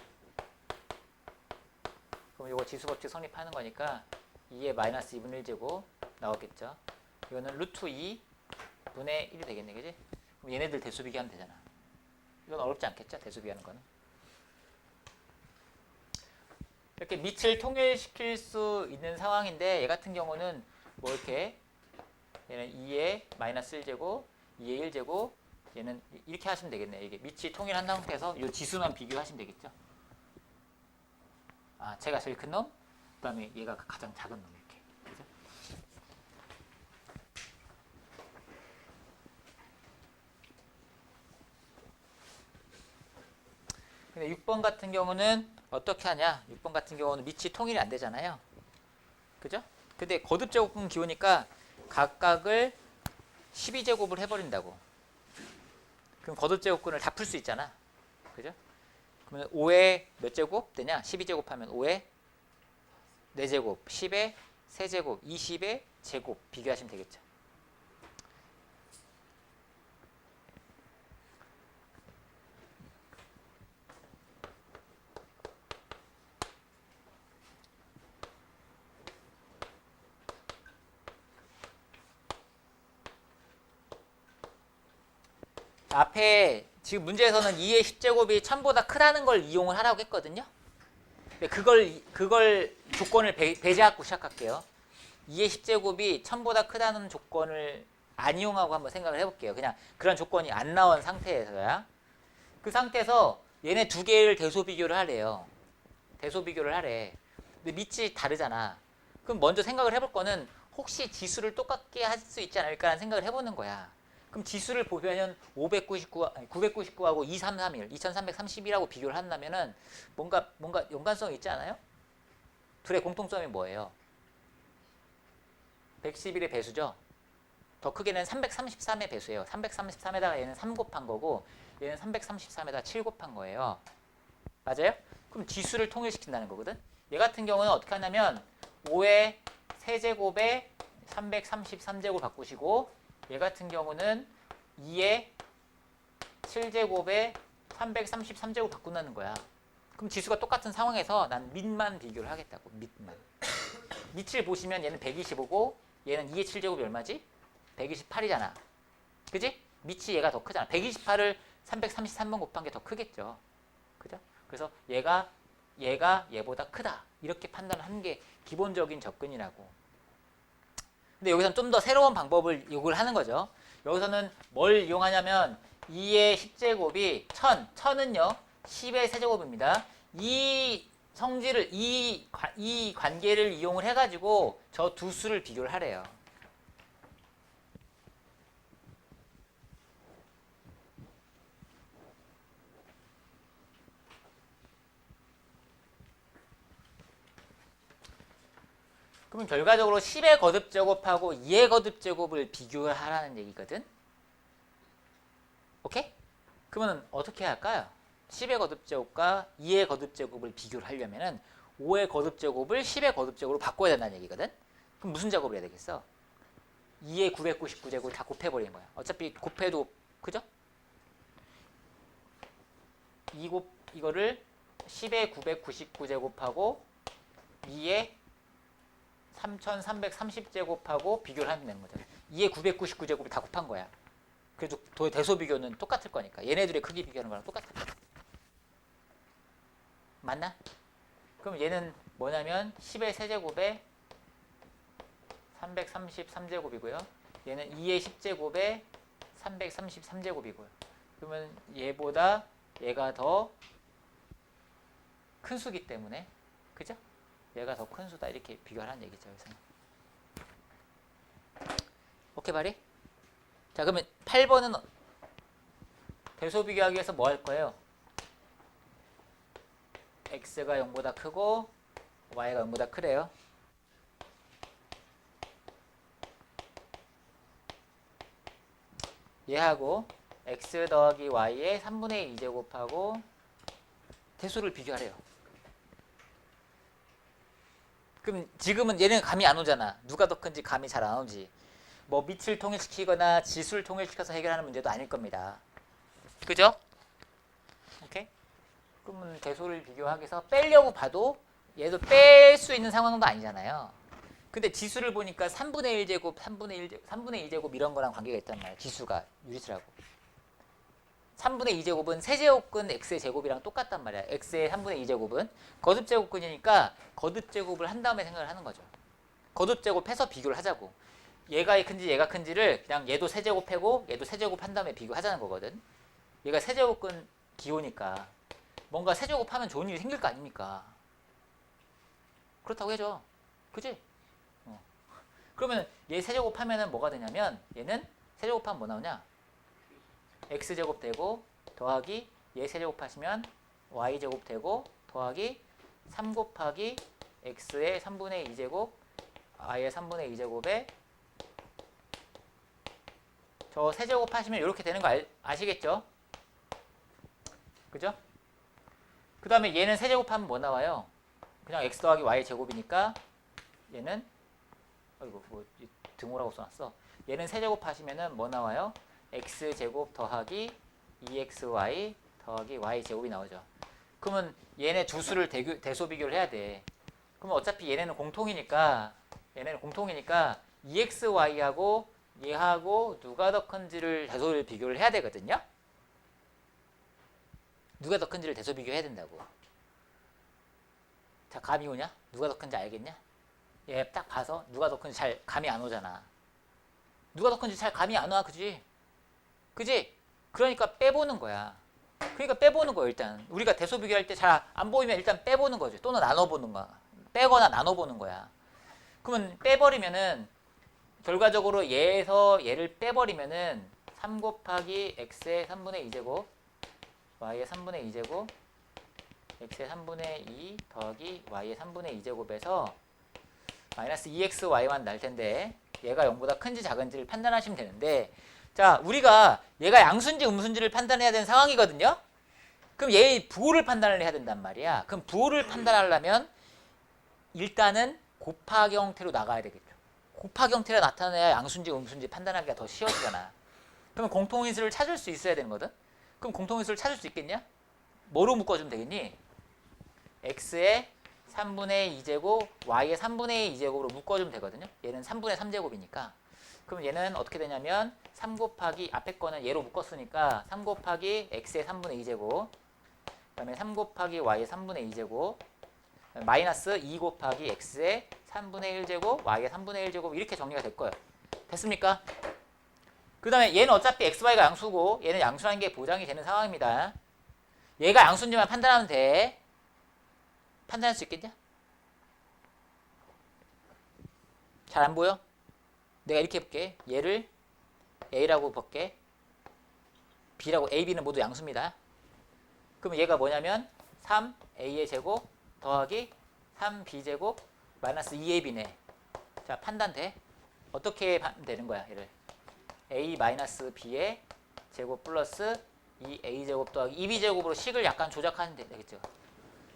S1: 그럼 이거 지수법칙 성립하는 거니까 2의 마이너스 2분의 1제곱 나오겠죠? 이거는 루트 2분의 1이 되겠네. 그지? 그럼 얘네들 대수비기 하면 되잖아. 이건 어렵지 않겠죠? 대수비하는 거는. 이렇게 밑을 통일시킬 수 있는 상황인데 얘 같은 경우는 뭐 이렇게 얘는 2의 마이너스 1제곱, 2의 1제곱 얘는 이렇게 하시면 되겠네. 이게 밑이 통일한 상태에서 이 지수만 비교하시면 되겠죠. 아, 제가 제일 큰 놈, 그 다음에 얘가 가장 작은 놈 이렇게. 그죠? 근데 6번 같은 경우는 어떻게 하냐? 6번 같은 경우는 밑이 통일이 안 되잖아요. 그죠? 근데 거듭제곱근 기호니까 각각을 12제곱을 해버린다고. 그럼 거듭제곱근을 다 풀 수 있잖아. 그죠? 그러면 5의 몇 제곱 되냐? 12제곱 하면 5의 4제곱, 10의 3제곱, 20의 제곱 비교하시면 되겠죠. 앞에 지금 문제에서는 2의 10제곱이 1000보다 크다는 걸 이용을 하라고 했거든요. 근데 그걸 조건을 배제하고 시작할게요. 2의 10제곱이 1000보다 크다는 조건을 안 이용하고 한번 생각을 해볼게요. 그냥 그런 조건이 안 나온 상태에서야. 그 상태에서 얘네 두 개를 대소 비교를 하래요. 대소 비교를 하래. 근데 밑이 다르잖아. 그럼 먼저 생각을 해볼 거는 혹시 지수를 똑같게 할 수 있지 않을까라는 생각을 해보는 거야. 그럼 지수를 보면 999하고 2331, 2331하고 비교를 한다면은 뭔가 연관성이 있지 않아요? 둘의 공통점이 뭐예요? 111의 배수죠. 더 크게는 333의 배수예요. 333에다가 얘는 3 곱한 거고 얘는 333에다가 7 곱한 거예요. 맞아요? 그럼 지수를 통일시킨다는 거거든. 얘 같은 경우는 어떻게 하냐면 5의 세제곱에 333제곱 바꾸시고 얘 같은 경우는 2의 7제곱에 333제곱 바꾼다는 거야. 그럼 지수가 똑같은 상황에서 난 밑만 비교를 하겠다고. 밑만. 밑을 보시면 얘는 125고 얘는 2의 7제곱이 얼마지? 128이잖아. 그지? 밑이 얘가 더 크잖아. 128을 333번 곱한 게 더 크겠죠. 그죠? 그래서 얘가 얘보다 크다. 이렇게 판단하는 게 기본적인 접근이라고. 근데 여기서는 좀 더 새로운 방법을 요구를 하는 거죠. 여기서는 뭘 이용하냐면 2의 10제곱이 1000은요 10의 세제곱입니다. 이 성질을 이 관계를 이용을 해가지고 저 두 수를 비교를 하래요. 그러면 결과적으로 10의 거듭제곱하고 2의 거듭제곱을 비교를 하라는 얘기거든. 오케이? 그러면 어떻게 할까요? 10의 거듭제곱과 2의 거듭제곱을 비교를 하려면은 5의 거듭제곱을 10의 거듭제곱으로 바꿔야 된다는 얘기거든. 그럼 무슨 작업을 해야 되겠어? 2의 999제곱을 다 곱해버리는 거야. 어차피 곱해도 그죠? 이거를 10의 999제곱하고 2의 3330제곱하고 비교를 하면 되는 거잖아. 2의 999제곱을 다 곱한 거야. 그래도 대소 비교는 똑같을 거니까. 얘네들의 크기 비교하는 거랑 똑같아. 맞나? 그럼 얘는 뭐냐면 10의 세제곱에 333제곱이고요. 얘는 2의 10제곱에 333제곱이고요. 그러면 얘보다 얘가 더 큰 수기 때문에 그죠? 얘가 더 큰 수다 이렇게 비교하라는 얘기죠. 여기서는. 오케이 말이? 자 그러면 8번은 대소 비교하기 위해서 뭐 할 거예요? x가 0보다 크고 y가 0보다 크래요. 얘하고 x 더하기 y의 3분의 2제곱하고 대소를 비교하래요. 그럼 지금은 얘는 감이 안 오잖아. 누가 더 큰지 감이 잘 안 오지. 뭐 밑을 통일시키거나 지수를 통일시켜서 해결하는 문제도 아닐 겁니다. 그죠? 오케이? 그러면 대소를 비교하기 위해서 빼려고 봐도 얘도 뺄 수 있는 상황도 아니잖아요. 근데 지수를 보니까 3분의 1제곱, 3분의 2제곱 이런 거랑 관계가 있단 말이야. 지수가 유리수라고. 3분의 2제곱은 세제곱근 x의 제곱이랑 똑같단 말이야. x의 3분의 2제곱은 거듭제곱근이니까 거듭제곱을 한 다음에 생각을 하는 거죠. 거듭제곱해서 비교를 하자고. 얘가 큰지 얘가 큰지를 그냥 얘도 세제곱하고 얘도 세제곱 한 다음에 비교하자는 거거든. 얘가 세제곱근 기호니까 뭔가 세제곱하면 좋은 일이 생길 거 아닙니까? 그렇다고 해줘. 그지? 그러면 얘 세제곱하면은 뭐가 되냐면 얘는 세제곱하면 뭐 나오냐? x제곱 되고 더하기 얘 세제곱하시면 y제곱 되고 더하기 3 곱하기 x의 3분의 2제곱 y의 3분의 2제곱에 저 세제곱하시면 이렇게 되는 거 아시겠죠? 그죠? 그 다음에 얘는 세제곱하면 뭐 나와요? 그냥 x 더하기 y 제곱이니까 얘는 이거 뭐 등호라고 써놨어. 얘는 세제곱하시면은 뭐 나와요? x제곱 더하기 2xy 더하기 y제곱이 나오죠. 그러면 얘네 두 수를 대소 비교를 해야 돼. 그러면 어차피 얘네는 공통이니까 2xy하고 얘하고 누가 더 큰지를 대소를 비교를 해야 되거든요. 누가 더 큰지를 대소 비교해야 된다고. 자, 감이 오냐? 누가 더 큰지 알겠냐? 얘 딱 봐서 누가 더 큰지 잘 감이 안 오잖아. 누가 더 큰지 잘 감이 안 와, 그지? 그지? 그러니까 빼보는 거야. 그러니까 빼보는 거예요. 일단 우리가 대소 비교할 때 잘 안 보이면 일단 빼보는 거지. 또는 나눠보는 거야. 빼거나 나눠보는 거야. 그러면 빼버리면은 결과적으로 얘에서 얘를 빼버리면은 3 곱하기 x의 3분의 2제곱 y의 3분의 2제곱 x의 3분의 2 더하기 y의 3분의 2제곱에서 마이너스 2xy만 날 텐데 얘가 0보다 큰지 작은지를 판단하시면 되는데, 자, 우리가 얘가 양수인지 음수인지를 판단해야 되는 상황이거든요. 그럼 얘의 부호를 판단을 해야 된단 말이야. 그럼 부호를 판단하려면 일단은 곱하기 형태로 나가야 되겠죠. 곱하기 형태로 나타내야 양수인지 음수인지 판단하기가 더 쉬워지잖아. 그러면 공통인수를 찾을 수 있어야 되는 거든. 그럼 공통인수를 찾을 수 있겠냐? 뭐로 묶어주면 되겠니? x의 3분의 2제곱, y의 3분의 2제곱으로 묶어주면 되거든요. 얘는 3분의 3제곱이니까. 그럼 얘는 어떻게 되냐면 3 곱하기 앞에 거는 얘로 묶었으니까 3 곱하기 x의 3분의 2제곱, 그 다음에 3 곱하기 y의 3분의 2제곱, 마이너스 2 곱하기 x의 3분의 1제곱, y의 3분의 1제곱 이렇게 정리가 될 거예요. 됐습니까? 그 다음에 얘는 어차피 xy가 양수고 얘는 양수라는 게 보장이 되는 상황입니다. 얘가 양수인지만 판단하면 돼. 판단할 수 있겠냐? 잘 안 보여? 내가 이렇게 해볼게. 얘를 A라고 볼게. B라고, A, B는 모두 양수입니다. 그럼 얘가 뭐냐면 3A의 제곱 더하기 3B제곱 마이너스 2AB네. 자, 판단돼. 어떻게 되는 거야, 얘를? A 마이너스 B의 제곱 플러스 2A제곱 더하기 2B제곱으로 식을 약간 조작하면 되겠죠.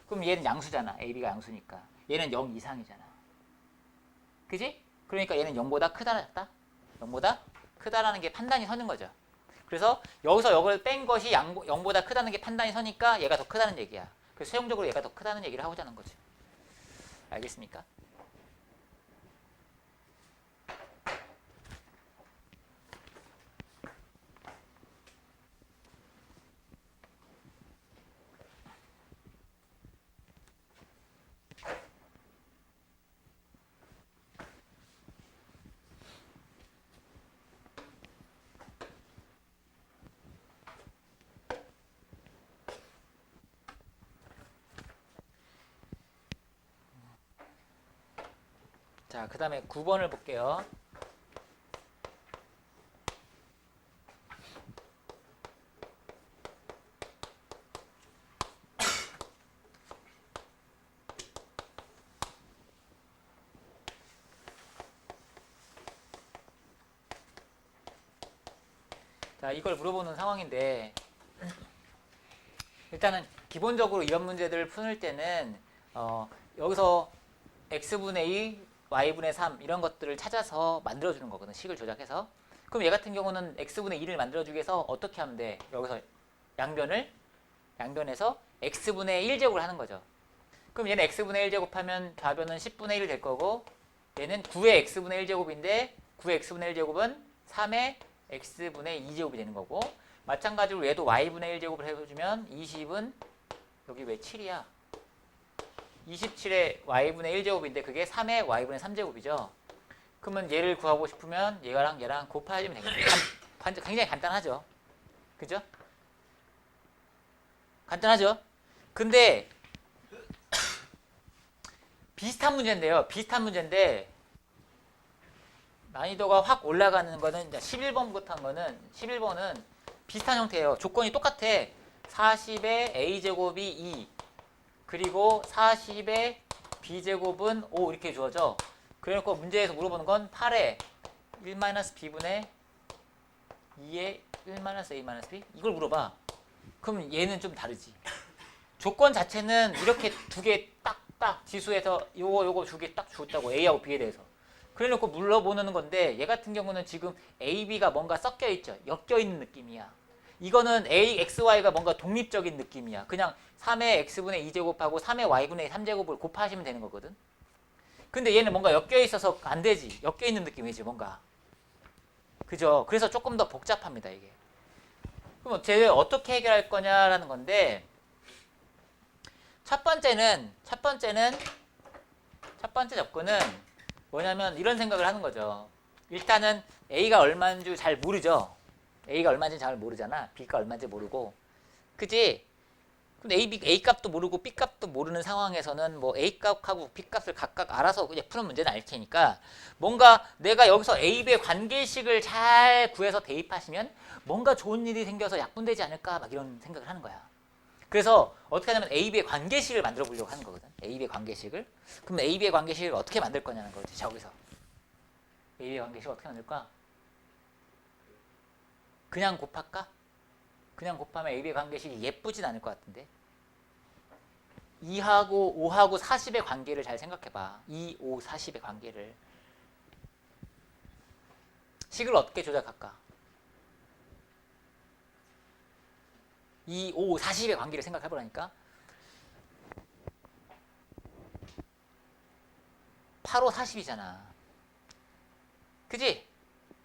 S1: 그럼 얘는 양수잖아. AB가 양수니까. 얘는 0 이상이잖아. 그지? 그러니까 얘는 0보다 크다, 작다? 0보다 크다라는 게 판단이 서는 거죠. 그래서 여기서 이걸 뺀 것이 0보다 크다는 게 판단이 서니까 얘가 더 크다는 얘기야. 그래서 최종적으로 얘가 더 크다는 얘기를 하고자 하는 거지. 알겠습니까? 자, 그 다음에 9번을 볼게요. 자, 이걸 물어보는 상황인데 일단은 기본적으로 이런 문제들을 풀 때는 여기서 x분의 2, y분의 3 이런 것들을 찾아서 만들어주는 거거든. 식을 조작해서. 그럼 얘 같은 경우는 x분의 2를 만들어주기 위해서 어떻게 하면 돼? 여기서 양변에서 x분의 1제곱을 하는 거죠. 그럼 얘는 x분의 1제곱 하면 좌변은 10분의 1 될 거고 얘는 9의 x분의 1제곱인데 9의 x분의 1제곱은 3의 x분의 2제곱이 되는 거고, 마찬가지로 얘도 y분의 1제곱을 해주면 20은 여기 왜 7이야? 27의 y분의 1제곱인데 그게 3의 y분의 3제곱이죠. 그러면 얘를 구하고 싶으면 얘랑 곱해주면 되겠네요. 굉장히 간단하죠. 그죠? 간단하죠? 근데 비슷한 문제인데요. 비슷한 문제인데 난이도가 확 올라가는 거는 이제 11번부터 한 거는 11번은 비슷한 형태예요. 조건이 똑같아. 40의 a제곱이 2 그리고 40의 b제곱은 5 이렇게 주어져. 그래놓고 문제에서 물어보는 건 8의 1-b분의 2의 1-a-b 이걸 물어봐. 그럼 얘는 좀 다르지. 조건 자체는 이렇게 두 개 딱딱 지수에서 요거 두 개 딱 주었다고, A하고 B에 대해서. 그래놓고 물어보는 건데 얘 같은 경우는 지금 A, B가 뭔가 섞여 있죠. 엮여 있는 느낌이야. 이거는 A, X, Y가 뭔가 독립적인 느낌이야. 그냥 3의 X분의 2제곱하고 3의 Y분의 3제곱을 곱하시면 되는 거거든. 근데 얘는 뭔가 엮여 있어서 안 되지. 엮여 있는 느낌이지 뭔가. 그죠? 그래서 조금 더 복잡합니다 이게. 그럼 쟤 어떻게 해결할 거냐라는 건데, 첫 번째 접근은 뭐냐면 이런 생각을 하는 거죠. 일단은 A가 얼마인 줄 잘 모르죠. A가 얼마인지 잘 모르잖아. B가 얼마인지 모르고. 그지? 근데 A 값도 모르고 B 값도 모르는 상황에서는 뭐 A 값하고 B 값을 각각 알아서 그냥 푸는 문제는 아닐 테니까 뭔가 내가 여기서 A, B의 관계식을 잘 구해서 대입하시면 뭔가 좋은 일이 생겨서 약분되지 않을까 막 이런 생각을 하는 거야. 그래서 어떻게 하냐면 A, B의 관계식을 만들어 보려고 하는 거거든. A, B의 관계식을. 그럼 A, B의 관계식을 어떻게 만들 거냐는 거지. 저기서. A, B의 관계식을 어떻게 만들까? 그냥 곱할까? 그냥 곱하면 A, B의 관계식이 예쁘진 않을 것 같은데 2하고 5하고 40의 관계를 잘 생각해봐. 2, 5, 40의 관계를. 식을 어떻게 조작할까? 2, 5, 40의 관계를 생각해보라니까 8, 5, 40이잖아. 그지?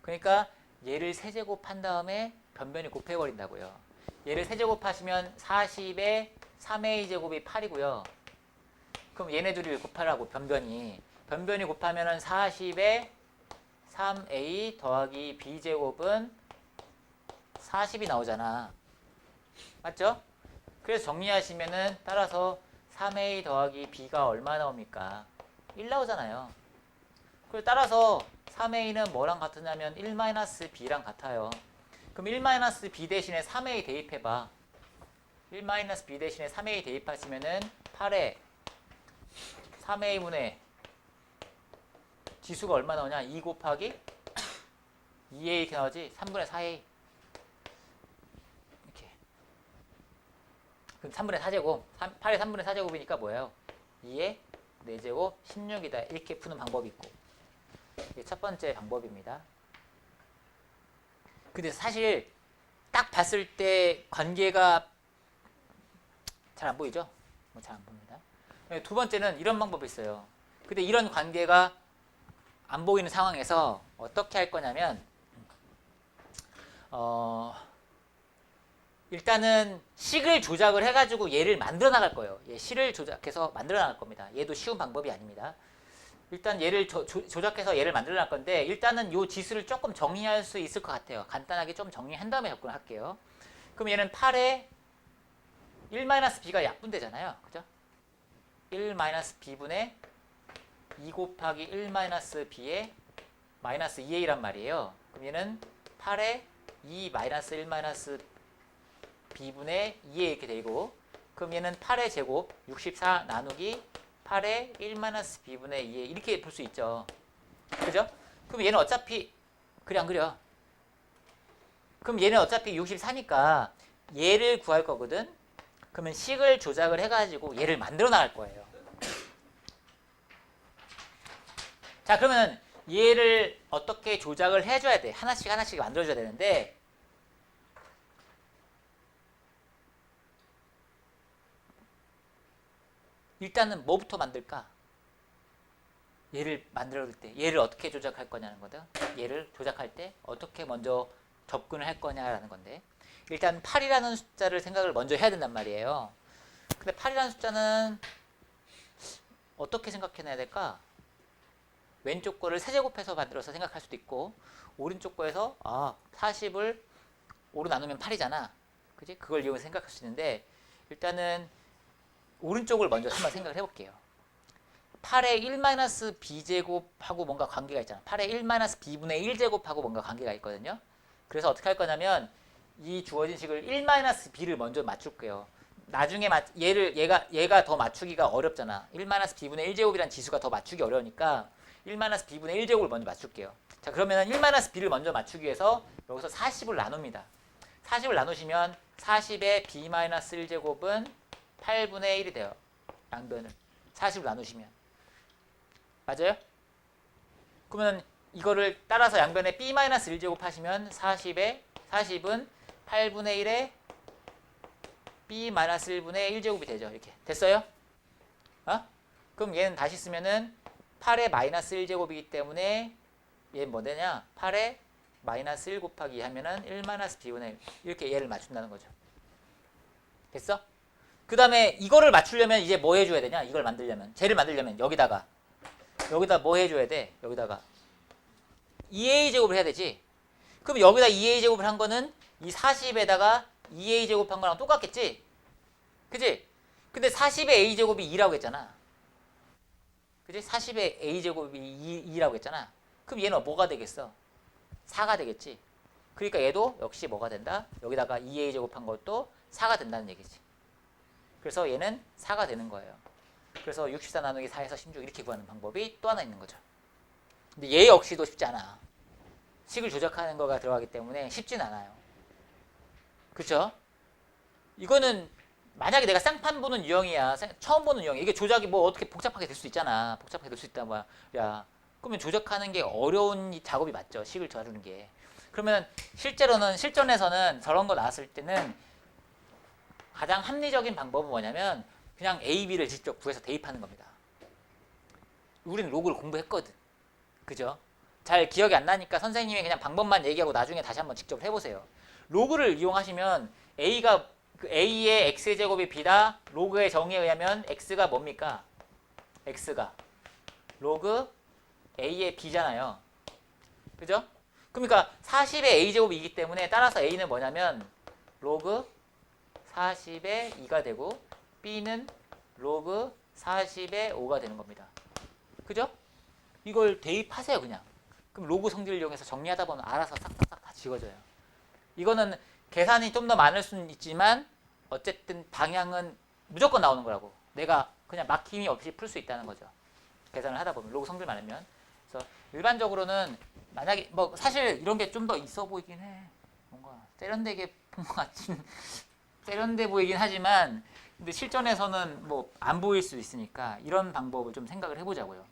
S1: 그러니까 얘를 세제곱한 다음에 변변이 곱해버린다고요. 얘를 세제곱하시면 40에 3a 제곱이 8이고요. 그럼 얘네 둘이 곱하라고 변변이. 변변이 곱하면 40에 3a 더하기 b 제곱은 40이 나오잖아. 맞죠? 그래서 정리하시면은 따라서 3a 더하기 b가 얼마 나옵니까? 1 나오잖아요. 그리고 따라서 3a는 뭐랑 같으냐면 1-b랑 같아요. 그럼 1-b 대신에 3a 대입해봐. 1-b 대신에 3a 대입하시면은 8에 3a분의 지수가 얼마 나오냐? 2 곱하기 2a 이렇게 나오지? 3분의 4a. 이렇게. 그럼 3분의 4제곱. 8의 3분의 4제곱이니까 뭐예요? 2의 4제곱 16이다. 이렇게 푸는 방법이 있고. 이게 첫 번째 방법입니다. 근데 사실 딱 봤을 때 관계가 잘 안 보이죠? 뭐 잘 안 보입니다. 두 번째는 이런 방법이 있어요. 근데 이런 관계가 안 보이는 상황에서 어떻게 할 거냐면 일단은 식을 조작을 해가지고 얘를 만들어 나갈 거예요. 얘 식을 조작해서 만들어 나갈 겁니다. 얘도 쉬운 방법이 아닙니다. 일단 얘를 조작해서 얘를 만들어 날 건데 일단은 요 지수를 조금 정리할 수 있을 것 같아요. 간단하게 좀 정리한 다음에 접근할게요. 그럼 얘는 8에 1-b가 약분되잖아요. 그죠? 1-b분의 2 곱하기 1-b의 마이너스 2a란 말이에요. 그럼 얘는 8에 2-1-b분의 2a 이렇게 되고 그럼 얘는 8의 제곱 64 나누기 8에 1-b분의 2a 이렇게 볼 수 있죠. 그죠? 그럼 얘는 어차피 그래 안 그려? 그럼 얘는 어차피 64니까 얘를 구할 거거든. 그러면 식을 조작을 해가지고 얘를 만들어 나갈 거예요. 자 그러면 얘를 어떻게 조작을 해줘야 돼? 하나씩 하나씩 만들어줘야 되는데 일단은 뭐부터 만들까? 얘를 만들어 줄 때 얘를 어떻게 조작할 거냐는 거다. 얘를 조작할 때 어떻게 먼저 접근을 할 거냐라는 건데 일단 8이라는 숫자를 생각을 먼저 해야 된단 말이에요. 근데 8이라는 숫자는 어떻게 생각해내야 될까? 왼쪽 거를 세제곱해서 만들어서 생각할 수도 있고 오른쪽 거에서 40을 5로 나누면 8이잖아. 그지? 그걸 이용해서 생각할 수 있는데 일단은 오른쪽을 먼저 한번 생각을 해볼게요. 8의 1-b제곱하고 뭔가 관계가 있잖아. 8의 1-b분의 1제곱하고 뭔가 관계가 있거든요. 그래서 어떻게 할 거냐면 이 주어진 식을 1-b를 먼저 맞출게요. 나중에 얘가 더 맞추기가 어렵잖아. 1-b분의 1제곱이란 지수가 더 맞추기 어려우니까 1-b분의 1제곱을 먼저 맞출게요. 자 그러면 1-b를 먼저 맞추기 위해서 여기서 40을 나눕니다. 40을 나누시면 40의 b-1제곱은 8분의 1이 돼요. 양변을 40을 나누시면 맞아요? 그러면 이거를 따라서 양변에 b-1제곱 하시면 40은 8분의 1에 b-1분의 1제곱이 되죠. 이렇게 됐어요? 그럼 얘는 다시 쓰면은 8의 마이너스 1제곱이기 때문에 얘는 뭐 되냐? 8의 마이너스 1 곱하기 2 하면은 1-b분의 1 이렇게 얘를 맞춘다는 거죠. 됐어? 그 다음에 이거를 맞추려면 이제 뭐 해줘야 되냐? 이걸 만들려면 쟤를 만들려면 여기다가 여기다 뭐 해줘야 돼? 여기다가 2a 제곱을 해야 되지. 그럼 여기다 2a 제곱을 한 거는 이 40에다가 2a 제곱한 거랑 똑같겠지? 그지? 근데 40의 a 제곱이 2라고 했잖아. 그지? 40의 a 제곱이 2라고 했잖아. 그럼 얘는 뭐가 되겠어? 4가 되겠지. 그러니까 얘도 역시 뭐가 된다? 여기다가 2a 제곱한 것도 4가 된다는 얘기지. 그래서 얘는 4가 되는 거예요. 그래서 64 나누기 4에서 16 이렇게 구하는 방법이 또 하나 있는 거죠. 근데 얘 역시도 쉽지 않아. 식을 조작하는 거가 들어가기 때문에 쉽진 않아요. 그쵸? 이거는 만약에 내가 쌍판 보는 유형이야. 처음 보는 유형이야. 이게 조작이 뭐 어떻게 복잡하게 될 수 있잖아. 복잡하게 될 수 있단 말이야. 그러면 조작하는 게 어려운 이 작업이 맞죠. 식을 다루는 게. 그러면 실전에서는 저런 거 나왔을 때는 가장 합리적인 방법은 뭐냐면 그냥 A, B를 직접 구해서 대입하는 겁니다. 우리는 로그를 공부했거든. 그죠? 잘 기억이 안 나니까 선생님이 그냥 방법만 얘기하고 나중에 다시 한번 직접 해보세요. 로그를 이용하시면 A가 A의 X의 제곱이 B다. 로그의 정의에 의하면 X가 뭡니까? X가 로그 A의 B잖아요. 그죠? 그러니까 40의 A제곱이기 때문에 따라서 A는 뭐냐면 로그 40의 2가 되고 B는 로그 40의 5가 되는 겁니다. 그죠? 이걸 대입하세요 그냥. 그럼 로그 성질을 이용해서 정리하다 보면 알아서 싹싹싹 다 지워져요. 이거는 계산이 좀 더 많을 수는 있지만 어쨌든 방향은 무조건 나오는 거라고. 내가 그냥 막힘이 없이 풀 수 있다는 거죠. 계산을 하다 보면 로그 성질 많으면. 그래서 일반적으로는 만약에 뭐 사실 이런 게 좀 더 있어 보이긴 해. 뭔가 세련되게 본 것 같은 세련돼 보이긴 하지만 근데 실전에서는 뭐 안 보일 수 있으니까 이런 방법을 좀 생각을 해보자고요.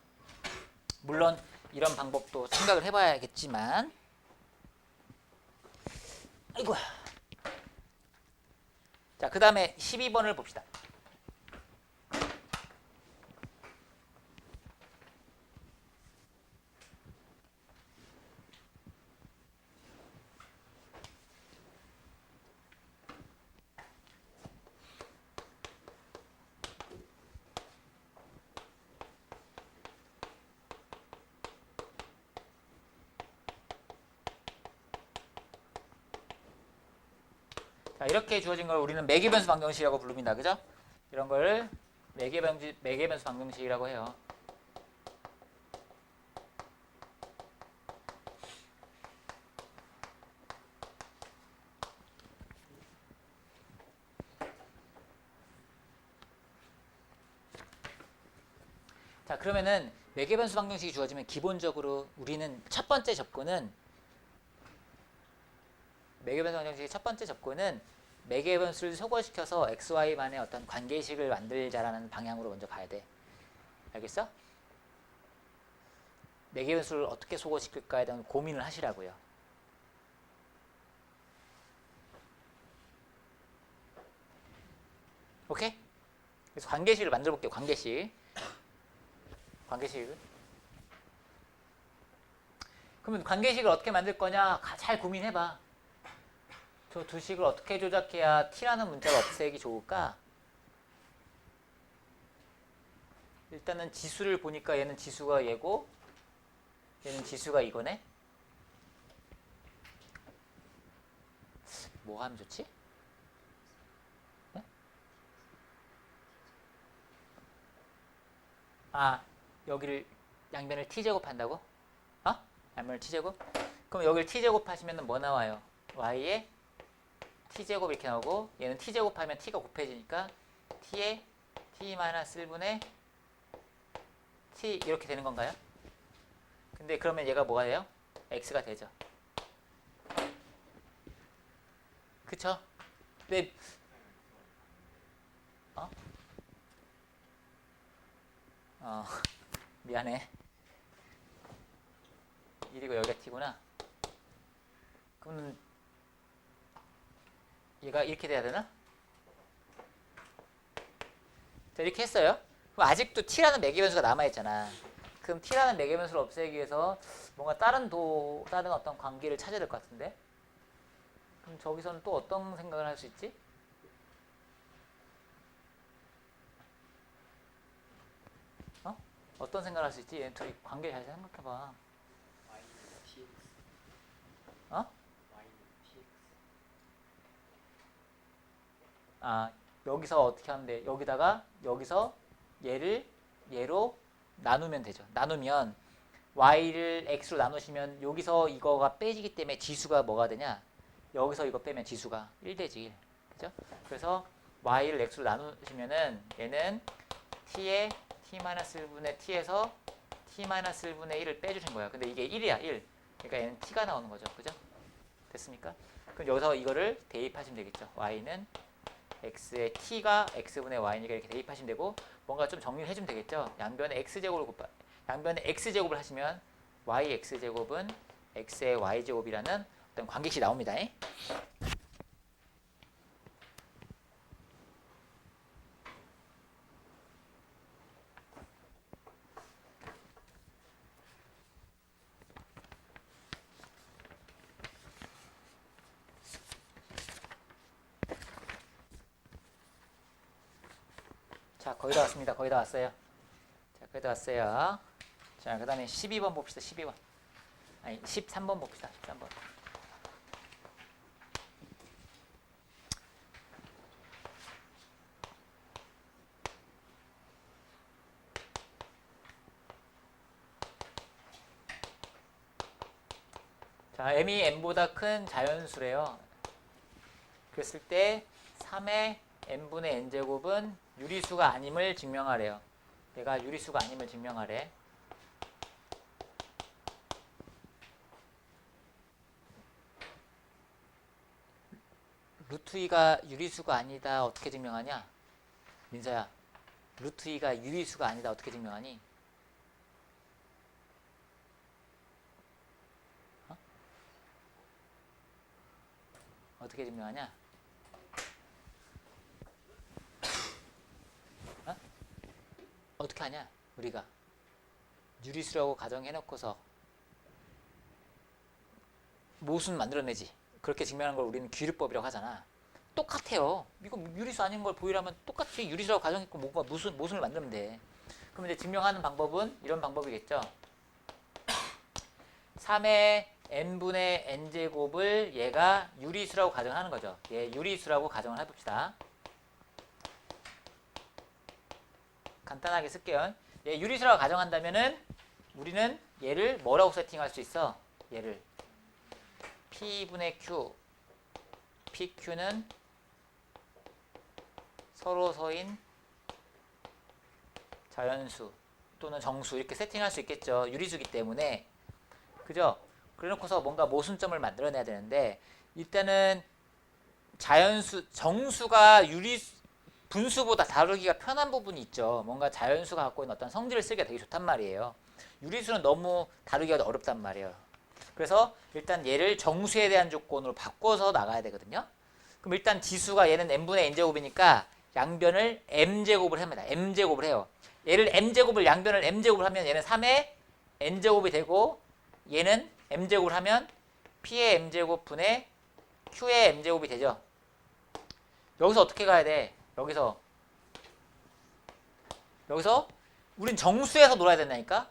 S1: 물론 이런 방법도 생각을 해봐야겠지만 아이고야. 자, 그 다음에 12번을 봅시다. 자, 이렇게 주어진 걸 우리는 매개변수 방정식이라고 부릅니다. 그죠? 이런 걸 매개변수 방정식이라고 해요. 자, 그러면은 매개변수 방정식이 주어지면 기본적으로 우리는 첫 번째 접근은 매개변수 방정식의 첫 번째 접근은 매개변수를 소거시켜서 XY만의 어떤 관계식을 만들자라는 방향으로 먼저 가야 돼. 알겠어? 매개변수를 어떻게 소거시킬까에 대한 고민을 하시라고요. 오케이? 그래서 관계식을 만들어 볼게요. 관계식. 그러면 관계식을 어떻게 만들 거냐? 잘 고민해봐. 저 두 식을 어떻게 조작해야 t라는 문자를 없애기 좋을까? 일단은 지수를 보니까 얘는 지수가 얘고 얘는 지수가 이거네? 뭐 하면 좋지? 네? 아, 여기를 양변을 t제곱 한다고? 어? 양변을 t제곱? 그럼 여기를 t제곱 하시면 뭐 나와요? y에 t제곱 이렇게 나오고 얘는 t제곱 하면 t가 곱해지니까 t에 t-1분의 t 이렇게 되는 건가요? 근데 그러면 얘가 뭐가 돼요? x가 되죠. 그쵸? 근데 미안해. 이리고 여기가 t구나. 그러면 얘가 이렇게 돼야 되나? 자, 이렇게 했어요. 그럼 아직도 t라는 매개변수가 남아있잖아. 그럼 t라는 매개변수를 없애기 위해서 뭔가 다른 어떤 관계를 찾아야 될 것 같은데? 그럼 저기서는 또 어떤 생각을 할 수 있지? 어떤 생각을 할 수 있지? 얘 둘이 관계 잘 생각해봐.
S2: Y는 TX.
S1: 어?
S2: Y는 TX.
S1: 아, 여기서 어떻게 하면 돼? 여기다가 여기서 얘로 나누면 되죠. 나누면 y를 x로 나누시면 여기서 이거가 빼지기 때문에 지수가 뭐가 되냐? 여기서 이거 빼면 지수가 1 되지 1. 그죠? 그래서 y를 x로 나누시면은 얘는 t에 t-1분의 t에서 t-1분의 1을 빼주신 거야. 근데 이게 1이야 1. 그러니까 얘는 t가 나오는 거죠. 그죠? 됐습니까? 그럼 여기서 이거를 대입하시면 되겠죠. y는 x의 t가 x분의 y니까 이렇게 대입하시면 되고 뭔가 좀 정리를 해주면 되겠죠. 양변에 x제곱을 하시면 yx제곱은 x의 y제곱이라는 어떤 관계식 나옵니다. 자, 거의 다 왔습니다. 거의 다 왔어요. 자, 거의 다 왔어요. 자, 그 다음에 12번 봅시다. 12번. 아니, 13번 봅시다. 13번. 자, m이 n보다 큰 자연수래요. 그랬을 때 3의 n분의 n제곱은 유리수가 아님을 증명하래요. 얘가 유리수가 아님을 증명하래. 루트 2가 유리수가 아니다 어떻게 증명하냐? 민서야, 루트 2가 유리수가 아니다 어떻게 증명하니? 어떻게 증명하냐? 어? 어떻게 하냐? 우리가 유리수라고 가정해놓고서 모순 만들어내지. 그렇게 증명하는 걸 우리는 귀류법이라고 하잖아. 똑같아요. 이거 유리수 아닌 걸 보이려면 똑같이 유리수라고 가정했고 뭔가 모순을 만들면 돼. 그럼 이제 증명하는 방법은 이런 방법이겠죠. 3의 n분의 n제곱을 얘가 유리수라고 가정하는 거죠. 얘 유리수라고 가정을 해봅시다. 간단하게 쓸게요. 얘 유리수라고 가정한다면은 우리는 얘를 뭐라고 세팅할 수 있어? 얘를 P분의 Q, PQ는 서로서인 자연수 또는 정수 이렇게 세팅할 수 있겠죠. 유리수기 때문에. 그죠? 그래놓고서 뭔가 모순점을 만들어내야 되는데 일단은 정수가 분수보다 다루기가 편한 부분이 있죠. 뭔가 자연수가 갖고 있는 어떤 성질을 쓰기가 되게 좋단 말이에요. 유리수는 너무 다루기가 어렵단 말이에요. 그래서 일단 얘를 정수에 대한 조건으로 바꿔서 나가야 되거든요. 그럼 일단 지수가 얘는 n분의 n제곱이니까 양변을 m제곱을 합니다. m제곱을 해요. 얘를 양변을 m제곱을 하면 얘는 3의 n제곱이 되고 얘는 m제곱을 하면 p의 m제곱 분의 q의 m제곱이 되죠. 여기서 어떻게 가야 돼? 여기서 우린 정수에서 놀아야 된다니까?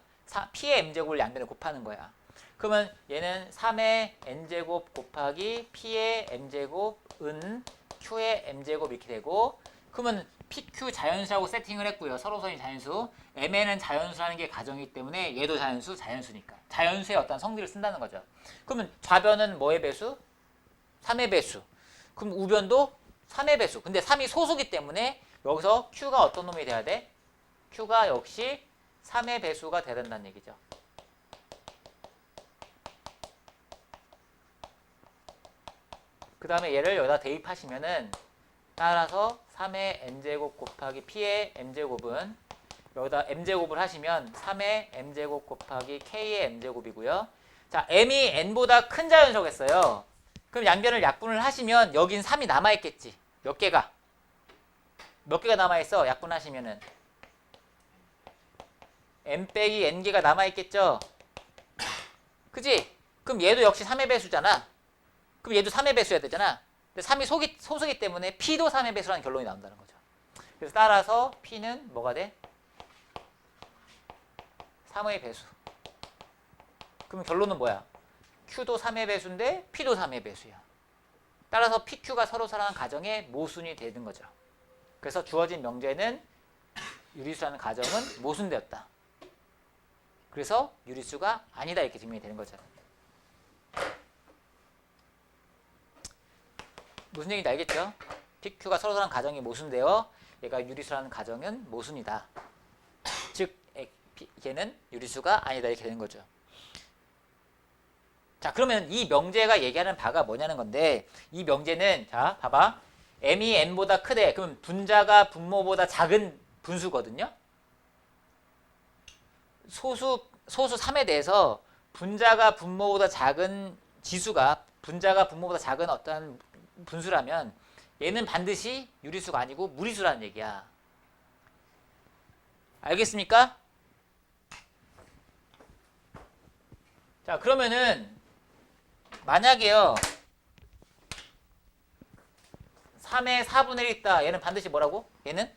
S1: p의 m제곱을 양변에 곱하는 거야. 그러면 얘는 3의 n제곱 곱하기 p의 m제곱은 q의 m제곱 이렇게 되고 그러면 pq 자연수라고 세팅을 했고요. 서로서인 자연수. m에는 자연수라는 게 가정이기 때문에 얘도 자연수니까. 자연수의 어떤 성질을 쓴다는 거죠. 그러면 좌변은 뭐의 배수? 3의 배수. 그럼 우변도 3의 배수. 근데 3이 소수기 때문에 여기서 q가 어떤 놈이 돼야 돼? q가 역시 3의 배수가 돼야 된다는 얘기죠. 그 다음에 얘를 여기다 대입하시면은 따라서 3의 n제곱 곱하기 p의 m제곱은 여기다 m제곱을 하시면 3의 m제곱 곱하기 k의 m제곱이고요. 자, m이 n보다 큰 자연수겠어요. 그럼 양변을 약분을 하시면 여긴 3이 남아있겠지. 몇 개가 남아있어? 약분하시면은 m 빼기 n개가 남아있겠죠? 그지? 그럼 얘도 역시 3의 배수잖아. 그럼 얘도 3의 배수여야 되잖아. 근데 3이 소수기 때문에 P도 3의 배수라는 결론이 나온다는 거죠. 그래서 따라서 P는 뭐가 돼? 3의 배수. 그럼 결론은 뭐야? Q도 3의 배수인데 P도 3의 배수야. 따라서 PQ가 서로 사랑하는 가정의 모순이 되는 거죠. 그래서 주어진 명제는 유리수라는 가정은 모순되었다. 그래서 유리수가 아니다 이렇게 증명이 되는 거죠. 무슨 얘기인지 알겠죠? PQ가 서로 사랑하는 가정이 모순되어 얘가 유리수라는 가정은 모순이다. 즉 걔는 유리수가 아니다 이렇게 되는 거죠. 자, 그러면 이 명제가 얘기하는 바가 뭐냐는 건데, 이 명제는 자 봐봐, m이 n보다 크대. 그럼 분자가 분모보다 작은 분수거든요. 소수 3에 대해서 분자가 분모보다 작은 지수가 분자가 분모보다 작은 어떤 분수라면 얘는 반드시 유리수가 아니고 무리수라는 얘기야. 알겠습니까? 자, 그러면은 만약에요 3의 4분의 1 있다. 얘는 반드시 뭐라고? 얘는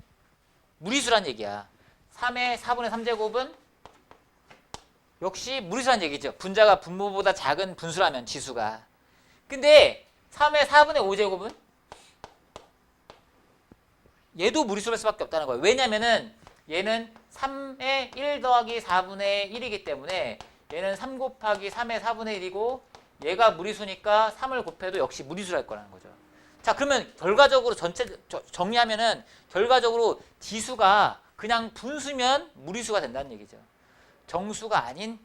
S1: 무리수란 얘기야. 3의 4분의 3제곱은 역시 무리수란 얘기죠. 분자가 분모보다 작은 분수라면 지수가. 근데 3의 4분의 5제곱은 얘도 무리수일 수밖에 없다는 거예요. 왜냐면은 얘는 3의 1 더하기 4분의 1이기 때문에 얘는 3 곱하기 3의 4분의 1이고 얘가 무리수니까 3을 곱해도 역시 무리수랄 거라는 거죠. 자, 그러면 결과적으로 정리하면은 결과적으로 지수가 그냥 분수면 무리수가 된다는 얘기죠. 정수가 아닌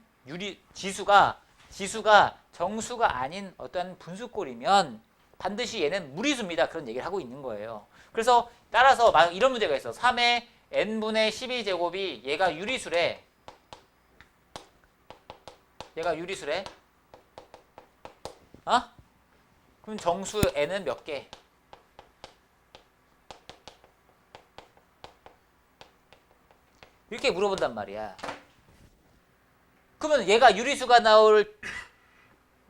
S1: 지수가 정수가 아닌 어떤 분수꼴이면 반드시 얘는 무리수입니다. 그런 얘기를 하고 있는 거예요. 그래서 따라서 이런 문제가 있어. 3의 n분의 12제곱이 얘가 유리수래. 그럼 정수 n은 몇 개? 이렇게 물어본단 말이야. 그러면 얘가 유리수가 나올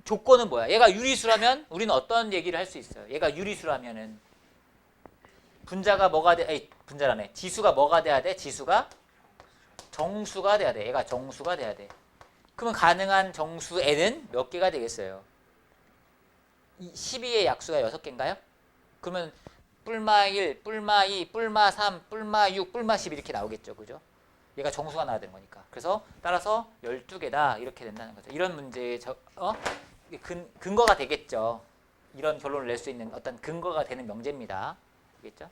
S1: 조건은 뭐야? 얘가 유리수라면 우리는 어떤 얘기를 할 수 있어요? 얘가 유리수라면은 분자가 뭐가 분자라네. 지수가 뭐가 돼야 돼? 지수가 정수가 돼야 돼. 얘가 정수가 돼야 돼. 그러면 가능한 정수 n은 몇 개가 되겠어요? 12의 약수가 6개인가요? 그러면 뿔마 1, 뿔마 2, 뿔마 3, 뿔마 6, 뿔마 10 이렇게 나오겠죠. 그죠? 얘가 정수가 나와야 되는 거니까. 그래서 따라서 12개다 이렇게 된다는 거죠. 이런 문제의 근거가 되겠죠. 이런 결론을 낼 수 있는 어떤 근거가 되는 명제입니다. 알겠죠?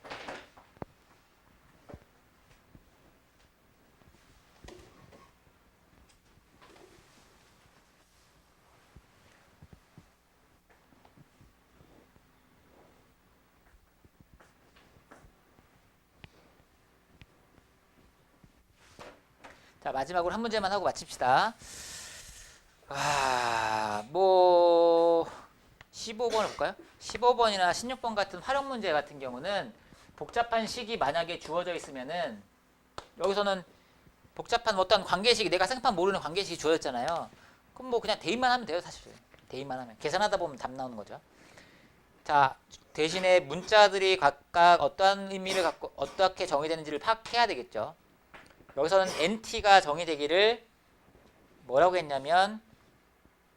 S1: 자, 마지막으로 한 문제만 하고 마칩시다. 15번을 볼까요? 15번이나 16번 같은 활용 문제 같은 경우는 복잡한 식이 만약에 주어져 있으면은 여기서는 복잡한 어떤 관계식이 내가 생판 모르는 관계식이 주어졌잖아요. 그럼 뭐 그냥 대입만 하면 돼요, 사실. 대입만 하면. 계산하다 보면 답 나오는 거죠. 자, 대신에 문자들이 각각 어떠한 의미를 갖고 어떻게 정의되는지를 파악해야 되겠죠. 여기서는 NT가 정의되기를 뭐라고 했냐면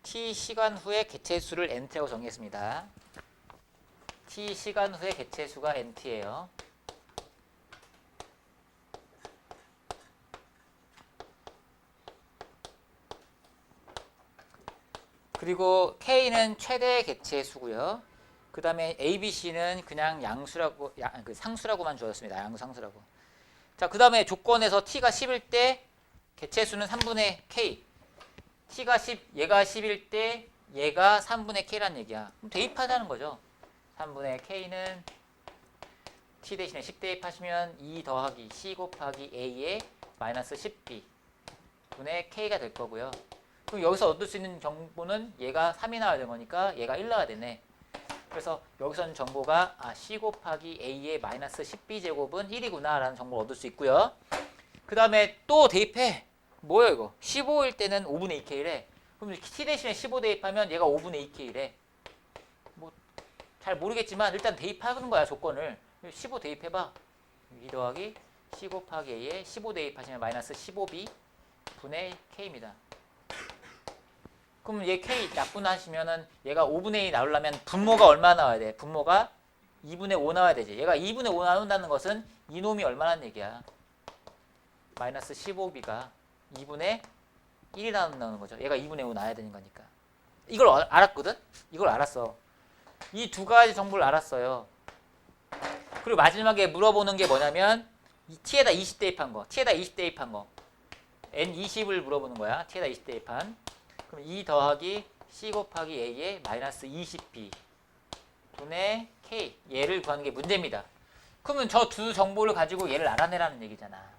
S1: T 시간 후의 개체수를 NT라고 정의했습니다. T 시간 후의 개체수가 NT예요. 그리고 K는 최대 개체수고요. 그 다음에 ABC는 그냥 상수라고만 주었습니다. 양수상수라고. 자, 그 다음에 조건에서 T가 10일 때 개체수는 3분의 K. T가 10, 얘가 10일 때 얘가 3분의 K란 얘기야. 그럼 대입하자는 거죠. 3분의 K는 T 대신에 10 대입하시면 2 더하기 C 곱하기 A의 마이너스 10B 분의 K가 될 거고요. 그럼 여기서 얻을 수 있는 정보는 얘가 3이 나와야 되는 거니까 얘가 1 나와야 되네. 그래서 여기서는 정보가 C 곱하기 A의 마이너스 10B제곱은 1이구나 라는 정보를 얻을 수 있고요. 그 다음에 또 대입해. 뭐야 이거? 15일 때는 5분의 2K래. 그럼 T 대신에 15 대입하면 얘가 5분의 2K래. 뭐 잘 모르겠지만 일단 대입하는 거야, 조건을. 15 대입해봐. 2 더하기 C 곱하기 A에 15 대입하시면 마이너스 15B 분의 K입니다. 그럼 얘 K 약분하시면은 얘가 5분의 1이 나오려면 분모가 얼마 나와야 돼? 분모가 2분의 5 나와야 되지. 얘가 2분의 5 나온다는 것은 이놈이 얼마란 얘기야? 마이너스 15b가 2분의 1이 나온다는 거죠. 얘가 2분의 5 나와야 되는 거니까. 이걸 알았거든? 이걸 알았어. 이 두 가지 정보를 알았어요. 그리고 마지막에 물어보는 게 뭐냐면 이 t에다 20 대입한 거. t에다 20 대입한 거. n20을 물어보는 거야. t에다 20 대입한. 그럼 2 더하기 c 곱하기 a의 마이너스 20b 분의 k. 얘를 구하는 게 문제입니다. 그러면 저 두 정보를 가지고 얘를 알아내라는 얘기잖아.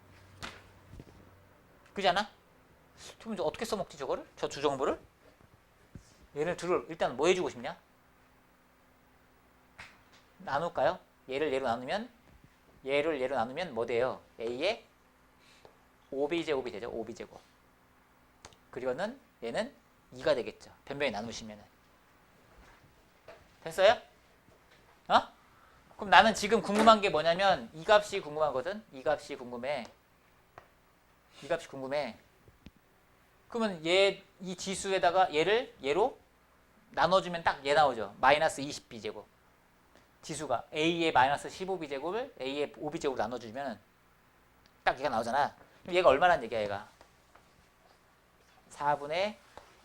S1: 그잖아? 그럼 어떻게 써먹지 저거를? 저 두 정보를? 얘를 둘을 일단 뭐 해주고 싶냐? 나눌까요? 얘를 얘로 나누면 얘를 얘로 나누면 뭐 돼요? a의 5b제곱이 되죠. 5b제곱. 그리고는 얘는 2가 되겠죠. 변변히 나누시면은. 됐어요? 어? 그럼 나는 지금 궁금한 게 뭐냐면 이 값이 궁금하거든. 이 값이 궁금해. 이 값이 궁금해. 그러면 얘 이 지수에다가 얘를 얘로 나눠주면 딱 얘 나오죠. 마이너스 20b제곱. 지수가 a의 마이너스 15b제곱을 a의 5b제곱으로 나눠주면 딱 얘가 나오잖아. 그럼 얘가 얼마란 얘기야 얘가? 4분의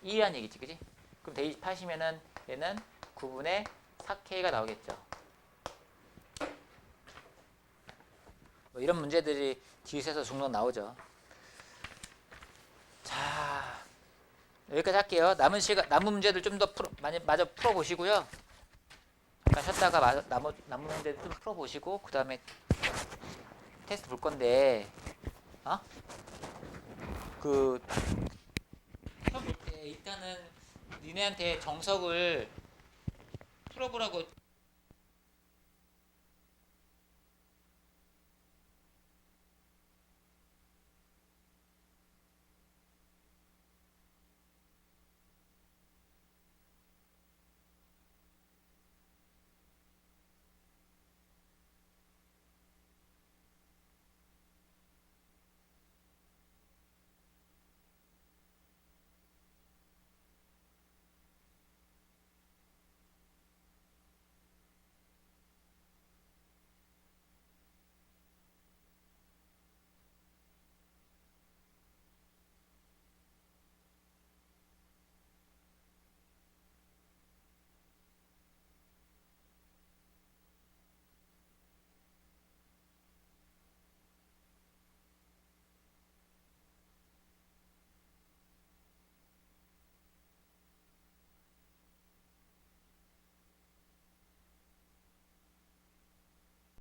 S1: 1이란 얘기지. 그지? 그럼 대입하시면은 얘는 9분의 4k가 나오겠죠. 뭐 이런 문제들이 지수에서 종종 나오죠. 자, 여기까지 할게요. 남은 문제들 좀 더 마저 풀어보시고요. 잠깐 쉬었다가 남은 문제들 좀 풀어보시고 그 다음에 테스트 볼 건데, 시험 볼 때 일단은 니네한테 정석을 풀어보라고